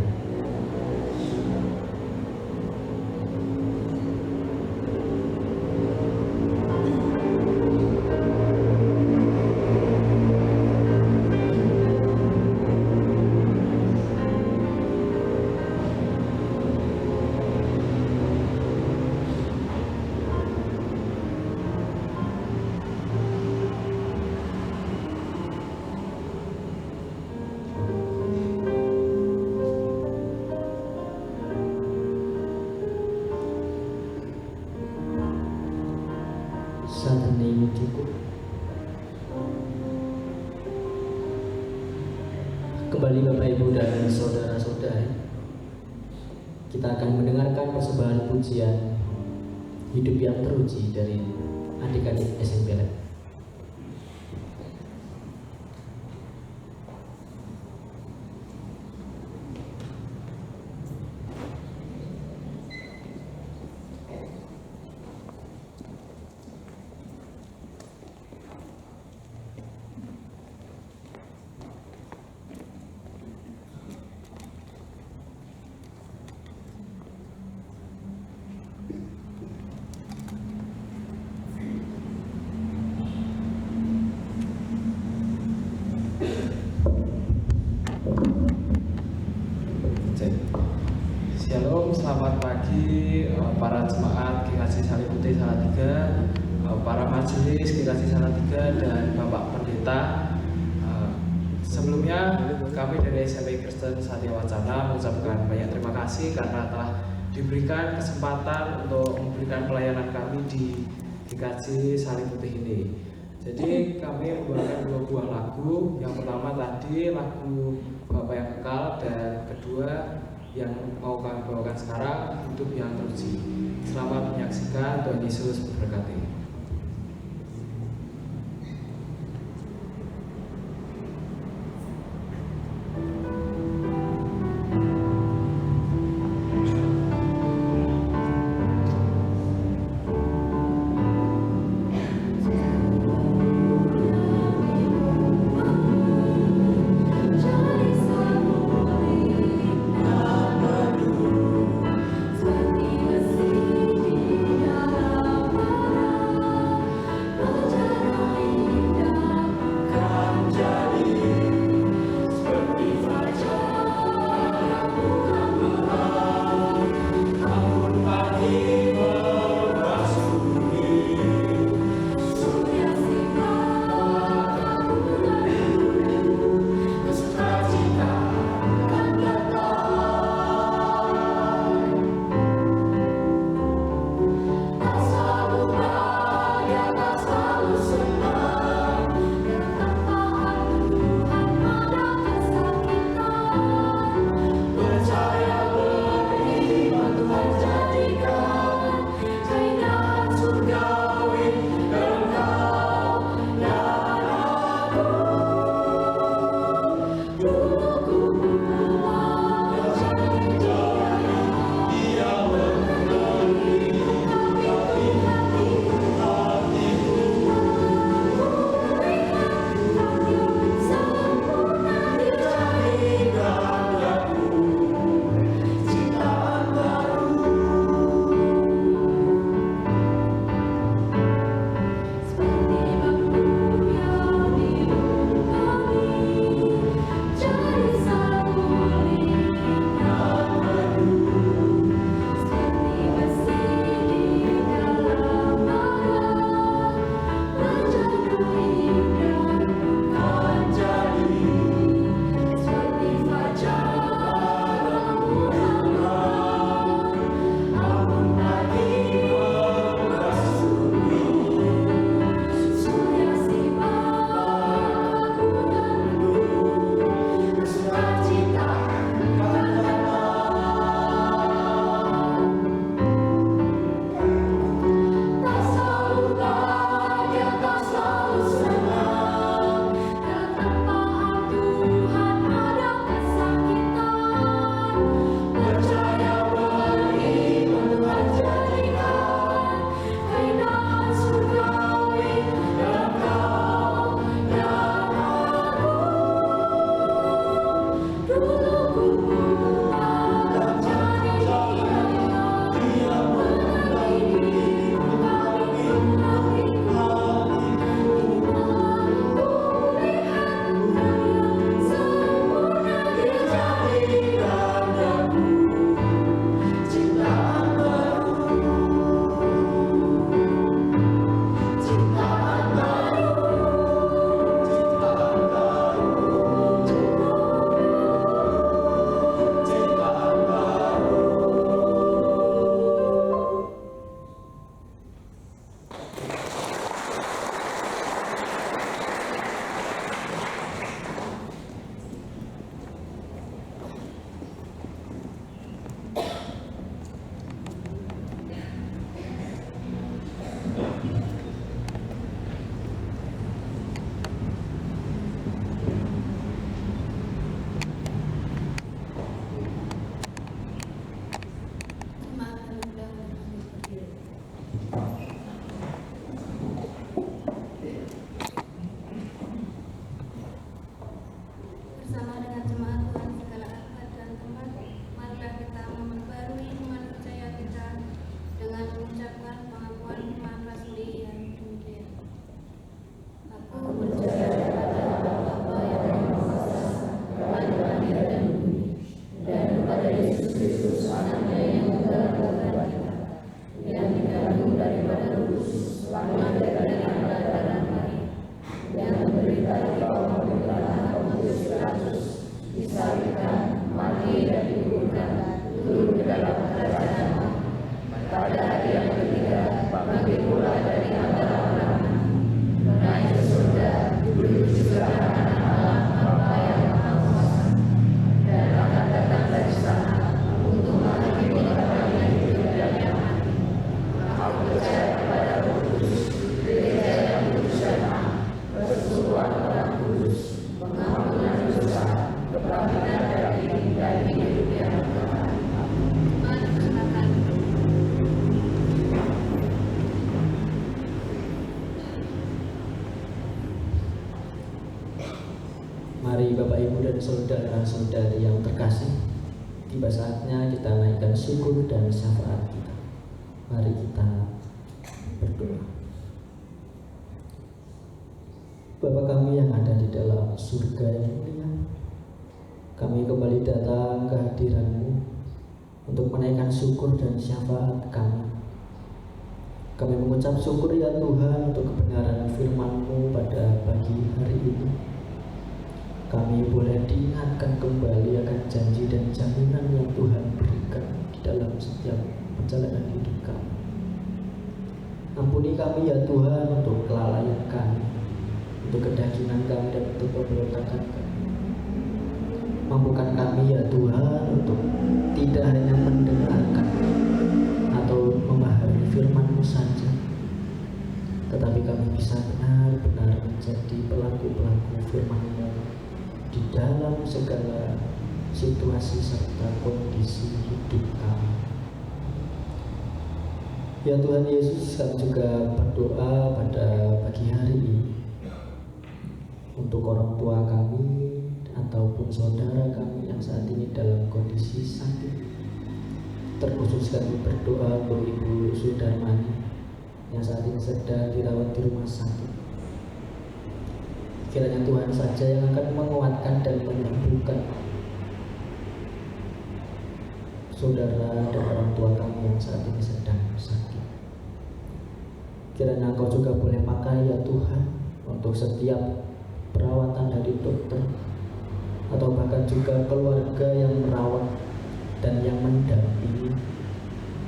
C: Saat hening cukup. Kembali Bapak Ibu dan saudara-saudari, kita akan mendengarkan persembahan pujian Hidup yang Teruji dari adik-adik SMP Lab.
D: Majelis GKJ Salatiga dan Bapak Pendeta. Sebelumnya kami dari SMP Kristen Satya Wacana mengucapkan banyak terima kasih karena telah diberikan kesempatan untuk memberikan pelayanan kami di GKJ Salib Putih ini. Jadi kami membawakan 2 buah lagu. Yang pertama tadi lagu Bapa yang Kekal, dan kedua yang mau kami bawakan sekarang Hidup yang Teruji. Selamat menyaksikan, Tuhan Yesus memberkati.
E: Seperti mesin di dalam perang.
B: disalibkan, mati dan dikuburkan, turun ke dalam kerajaan Allah. Pada hari yang ketiga, bangkit pula dari antara orang mati, naik ke surga, duduk di sebelah kanan Allah Bapa yang Maha Kuasa, dan akan datang dari sana untuk menghakimi orang yang hidup dan yang mati. Aku percaya kepada Roh Kudus, gereja yang kudus dan am, persekutuan orang kudus, pengampunan dosa, kebangkitan dari dan hidup yang kekal.
C: Mari Bapak Ibu dan saudara-saudari yang terkasih, tiba saatnya kita naikkan syukur dan syafaat kita. Mari kita berdoa. Bapa kami yang ada di dalam surga yang mulia, kami kembali datang ke hadirat-Mu untuk menaikkan syukur dan syafaat kami. Kami mengucap syukur ya Tuhan untuk kebenaran firman-Mu pada pagi hari ini. Kami boleh diingatkan kembali akan janji dan jaminan yang Tuhan berikan di dalam setiap perjalanan hidup kami. Ampuni kami ya Tuhan untuk kelalaian kami, untuk kedagingan kami dan untuk pemberontakan kami. Mampukan kami ya Tuhan untuk tidak hanya mendengarkan atau memahami firman-Mu saja, tetapi kami bisa benar-benar menjadi pelaku-pelaku firman-Mu di dalam segala situasi serta kondisi hidup kami. Ya Tuhan Yesus, kami juga berdoa pada pagi hari ini untuk orang tua kami ataupun saudara kami yang saat ini dalam kondisi sakit. Terkhusus kami berdoa untuk Ibu Sudarmani yang saat ini sedang dirawat di rumah sakit. Kiranya Tuhan saja yang akan menguatkan dan menyembuhkan saudara dan orang tua kami yang saat ini sedang sakit. Kiranya Engkau juga boleh pakai ya Tuhan untuk setiap perawatan dari dokter atau bahkan juga keluarga yang merawat dan yang mendampingi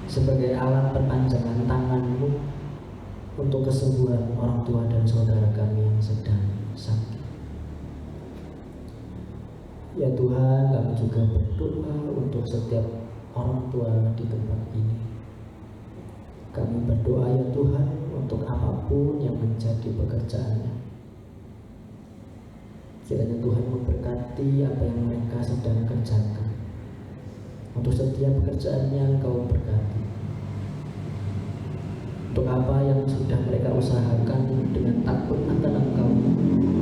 C: sebagai alat perpanjangan tangan-Mu untuk kesembuhan orang tua dan saudara kami yang sedang sakit. Ya Tuhan, kami juga berdoa untuk setiap orang tua di tempat ini. Kami berdoa ya Tuhan untuk apapun yang menjadi pekerjaannya. Kiranya Tuhan memberkati apa yang mereka sedang kerjakan. Untuk setiap pekerjaannya Engkau berkati. Untuk apa yang sudah mereka usahakan dengan takut akan Engkau,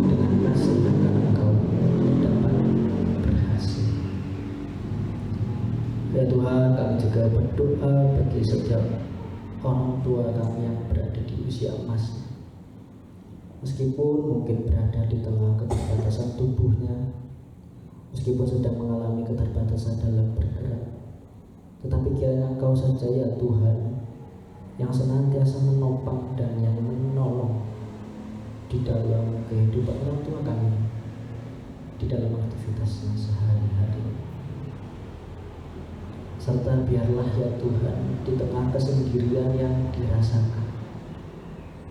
C: dengan kasih akan Engkau, dapat berhasil. Ya Tuhan, kami juga berdoa bagi setiap orang tua kami yang berada di usia emas, meskipun mungkin berada di tengah keterbatasan tubuhnya, meskipun sedang mengalami keterbatasan dalam bergerak, tetapi kiranya Engkau saja ya Tuhan yang senantiasa menopang dan yang menolong di dalam kehidupan orang tua kami, di dalam aktivitasnya sehari-hari. Serta biarlah ya Tuhan di tengah kesendirian yang dirasakan,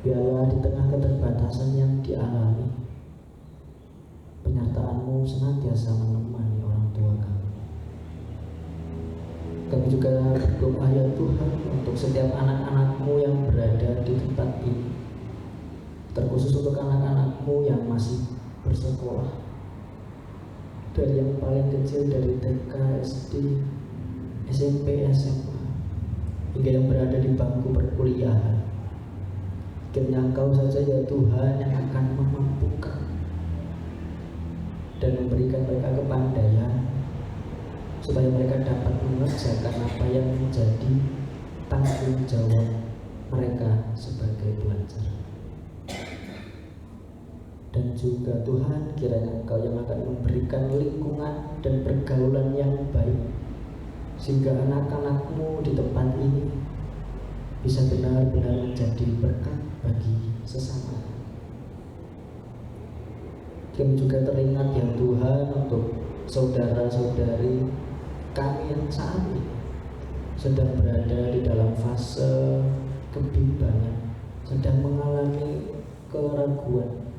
C: biarlah di tengah keterbatasan yang dialami, penyertaan-Mu senantiasa menemani orang tua kami. Kami juga berdoa ya Tuhan untuk setiap anak-anak-Mu yang berada di tempat ini, terkhusus untuk anak-anak-Mu yang masih bersekolah, dari yang paling kecil dari TK, SD, SMP, SMA, hingga yang berada di bangku perkuliahan. Kiranya Engkau saja ya Tuhan yang akan memampukan dan memberikan mereka kepandaian supaya mereka dapat mengerjakan apa yang menjadi tanggung jawab mereka sebagai pelajar. Dan juga Tuhan, kiranya Engkau yang akan memberikan lingkungan dan pergaulan yang baik, sehingga anak-anak-Mu di tempat ini bisa benar-benar menjadi berkat bagi sesama. Kami juga teringat ya Tuhan untuk saudara-saudari kami yang saat ini sedang berada di dalam fase kebimbangan, sedang mengalami keraguan,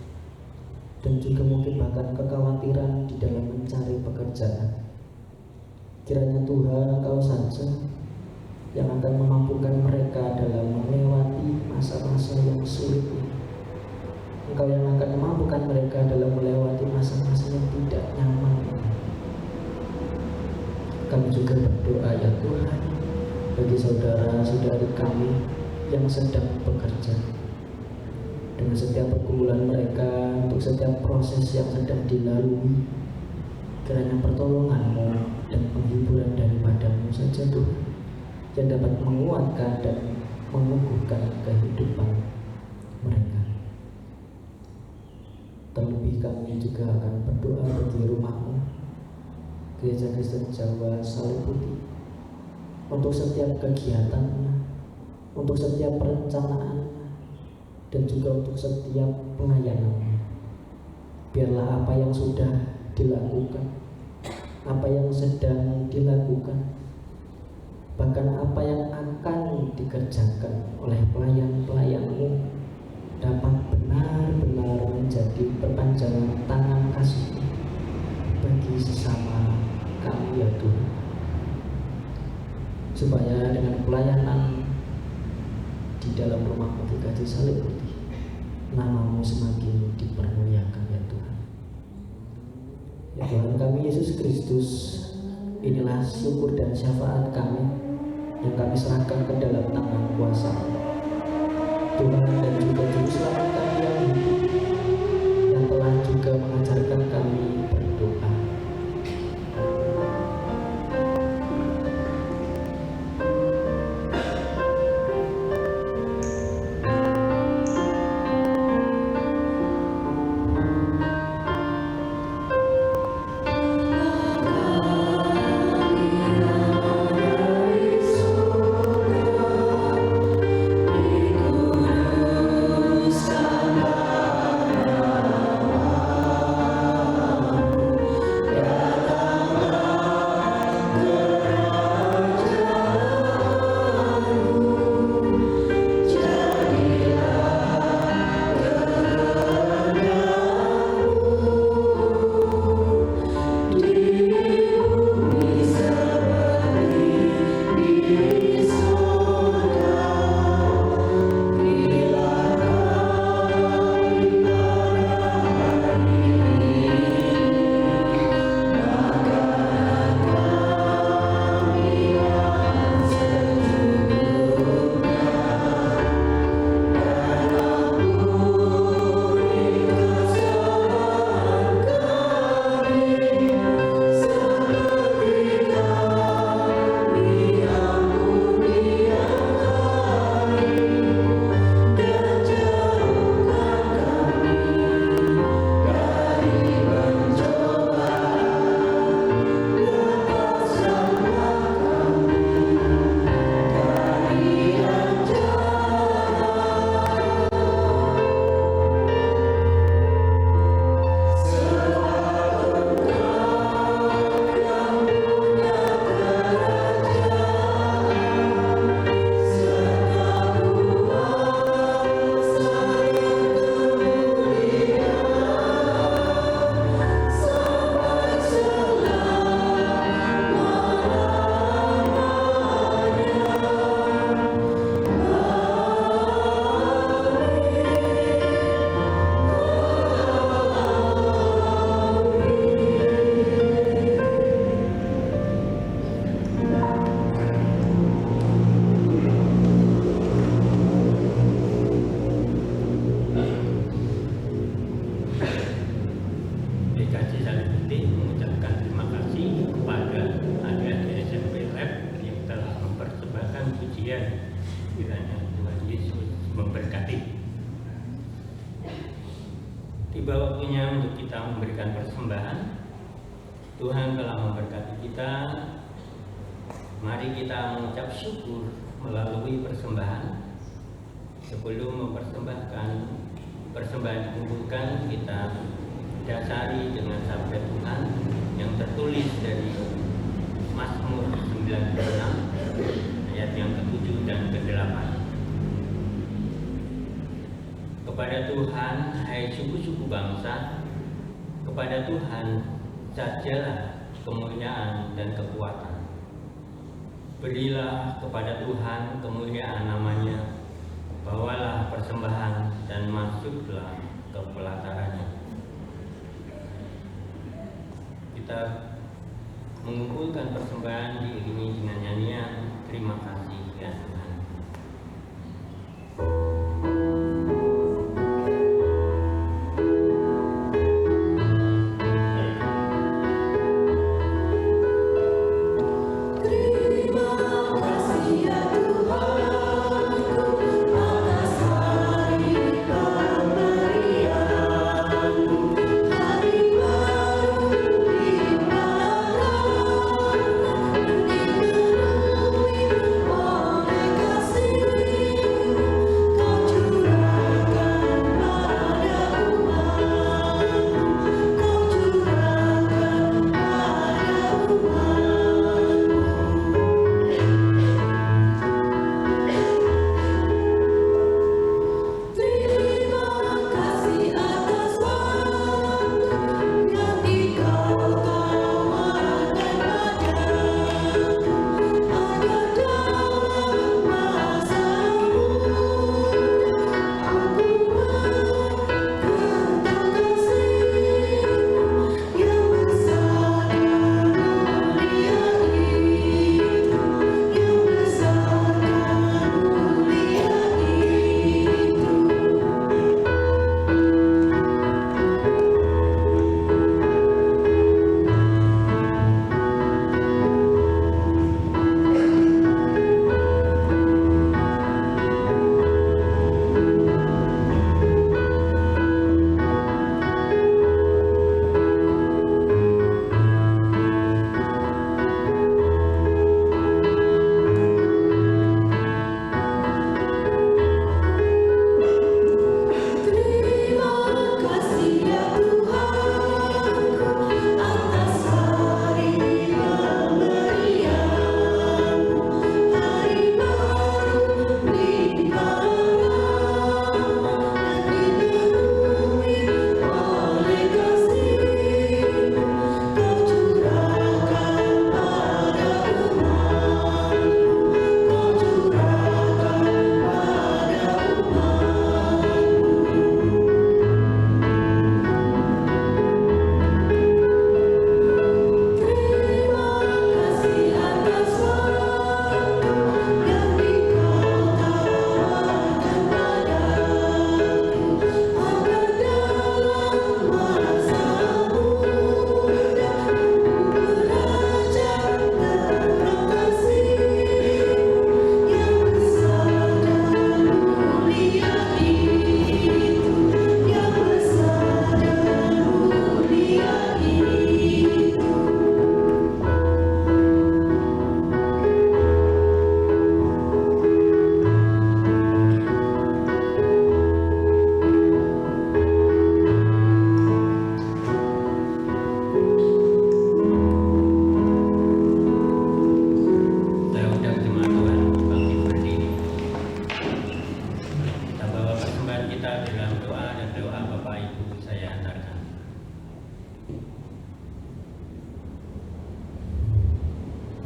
C: dan juga mungkin bahkan kekhawatiran di dalam mencari pekerjaan. Kiranya Tuhan, Engkau saja yang akan memampukan mereka dalam melewati masa-masa yang sulit ini. Engkau yang akan memampukan mereka dalam melewati masa-masa yang tidak nyaman ini. Kami juga berdoa ya Tuhan, bagi saudara-saudari kami yang sedang bekerja, dengan setiap pergumulan mereka, untuk setiap proses yang sedang dilalui, kiranya pertolongan-Mu dan penghiburan daripadamu saja Tuhan, yang dapat menguatkan dan mengukuhkan kehidupan mereka. Terlebih kami juga akan berdoa bagi rumah-Mu, Gereja Kristen Jawa Salib Putih, untuk setiap kegiatannya, untuk setiap perencanaan, dan juga untuk setiap pelayanannya. Biarlah apa yang sudah dilakukan, apa yang sedang dilakukan, bahkan apa yang akan dikerjakan oleh pelayan-pelayan-Mu dapat benar-benar menjadi perpanjangan tangan kasih bagi sesama kami ya Tuhan, supaya dengan pelayanan di dalam rumah-Mu GKJ Salib Putih, nama-Mu semakin dipermuliakan ya Tuhan. Ya Tuhan kami Yesus Kristus, inilah syukur dan syafaat kami yang kami serahkan ke dalam tangan kuasa Tuhan, dan juga Juru Selamat kami yang hidup, yang telah juga mengajarkan kami berdoa.
B: Tiba waktunya untuk kita memberikan persembahan. Tuhan telah memberkati kita. Mari kita mengucap syukur melalui persembahan. Sebelum mempersembahkan persembahan dikumpulkan, kita dasari dengan sabda Tuhan yang tertulis
E: tertulis dari Mazmur 96 ayat yang ke-7 dan ke-8. Kepada Tuhan, hai suku-suku bangsa, kepada Tuhan sajalah kemuliaan dan kekuatan. Berilah kepada Tuhan kemuliaan namanya, bawalah persembahan dan masuklah ke pelatarannya. Kita mengumpulkan persembahan diiringi dengan nyanyian terima kasih ya Tuhan.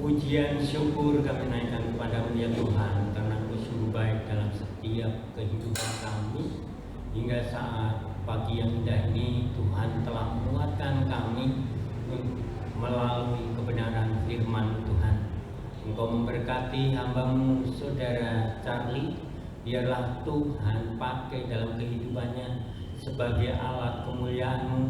E: Pujian syukur kami naikkan kepada-Mu ya Tuhan, karena Engkau sungguh baik dalam setiap kehidupan kami. Hingga saat pagi yang indah ini, Tuhan telah menguatkan kami melalui kebenaran firman Tuhan. Engkau memberkati hamba-Mu Saudara Charlie, biarlah Tuhan pakai dalam kehidupannya sebagai alat kemuliaan-Mu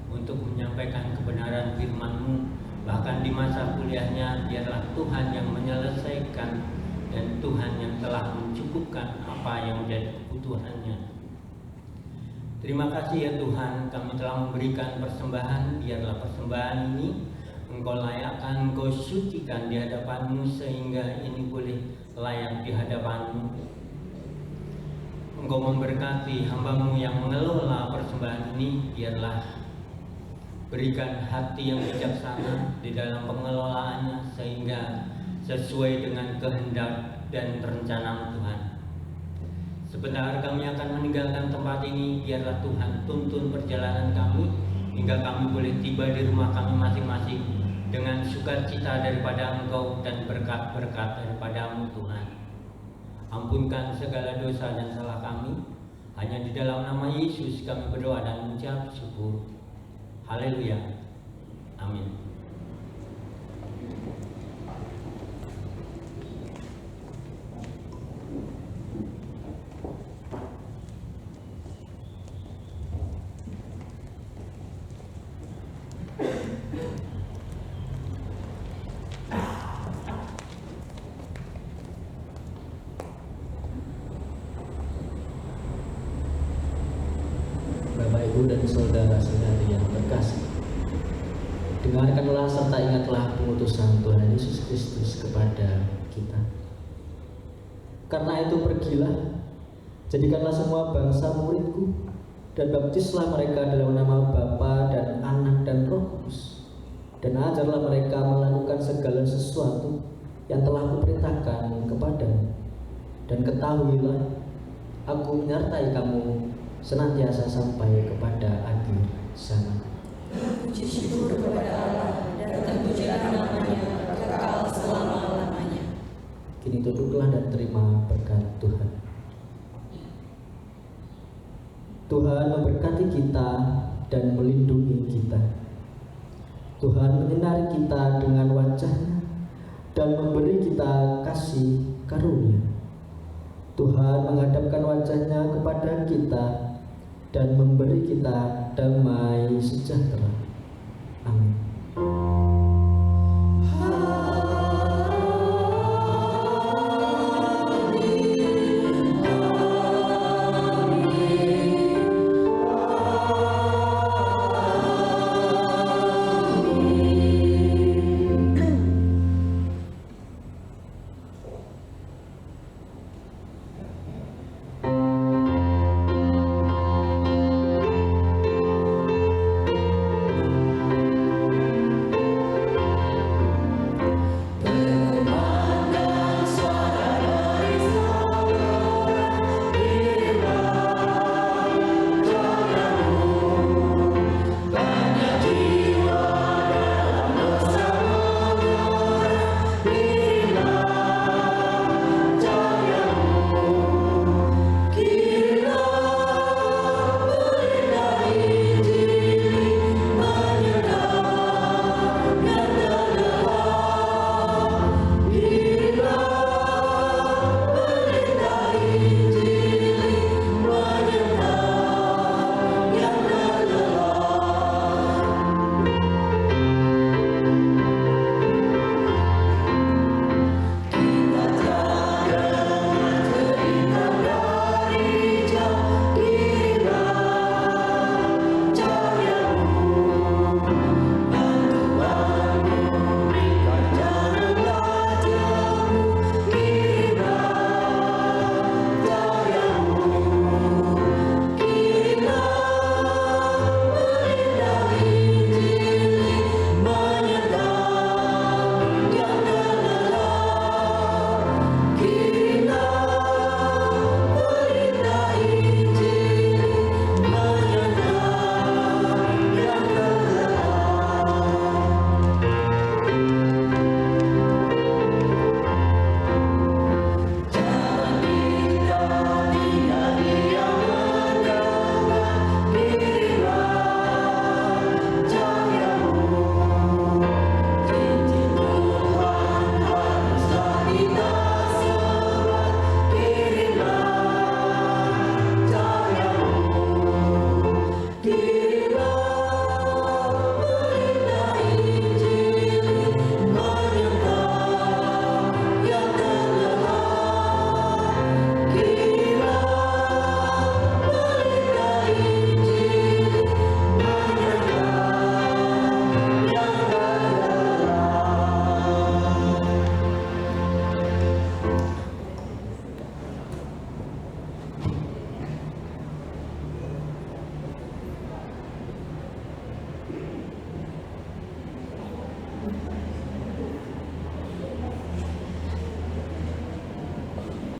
E: untuk menyampaikan kebenaran firman-Mu. Bahkan di masa kuliahnya, biarlah Tuhan yang menyelesaikan dan Tuhan yang telah mencukupkan apa yang menjadi kebutuhannya. Terima kasih ya Tuhan, kami telah memberikan persembahan. Biarlah persembahan ini Engkau layakkan, Engkau sucikan di hadapan-Mu, sehingga ini boleh layak di hadapan-Mu. Engkau memberkati hamba-Mu yang mengelola persembahan ini. Biarlah Berikan hati yang bijaksana di dalam pengelolaannya sehingga sesuai dengan kehendak dan rencana Tuhan. Sebentar kami akan meninggalkan tempat ini, biarlah Tuhan tuntun perjalanan kami hingga kami boleh tiba di rumah kami masing-masing dengan sukacita daripada Engkau dan berkat-berkat daripada-Mu Tuhan. Ampunkan segala dosa dan salah kami. Hanya di dalam nama Yesus kami berdoa dan mengucap syukur. Haleluya. Amin.
C: Bapak, Ibu, dan saudara-saudari yang terkasih, dengarkanlah serta ingatlah pengutusan Tuhan Yesus Kristus kepada kita. Karena itu pergilah, jadikanlah semua bangsa muridku, dan baptislah mereka dalam nama Bapa dan Anak dan Roh Kudus, dan ajarlah mereka melakukan segala sesuatu yang telah kuperintahkan kepadamu. Dan ketahuilah, aku menyertai kamu senantiasa sampai kepada akhir zaman.
B: Puji syukur kepada Allah dan terpujilah namanya kekal selama-lamanya.
C: Kini duduklah dan terima berkat Tuhan. Tuhan memberkati kita dan melindungi kita. Tuhan menyinari kita dengan wajah-Nya dan memberi kita kasih karunia. Tuhan menghadapkan wajah-Nya kepada kita dan memberi kita damai sejahtera. Amin.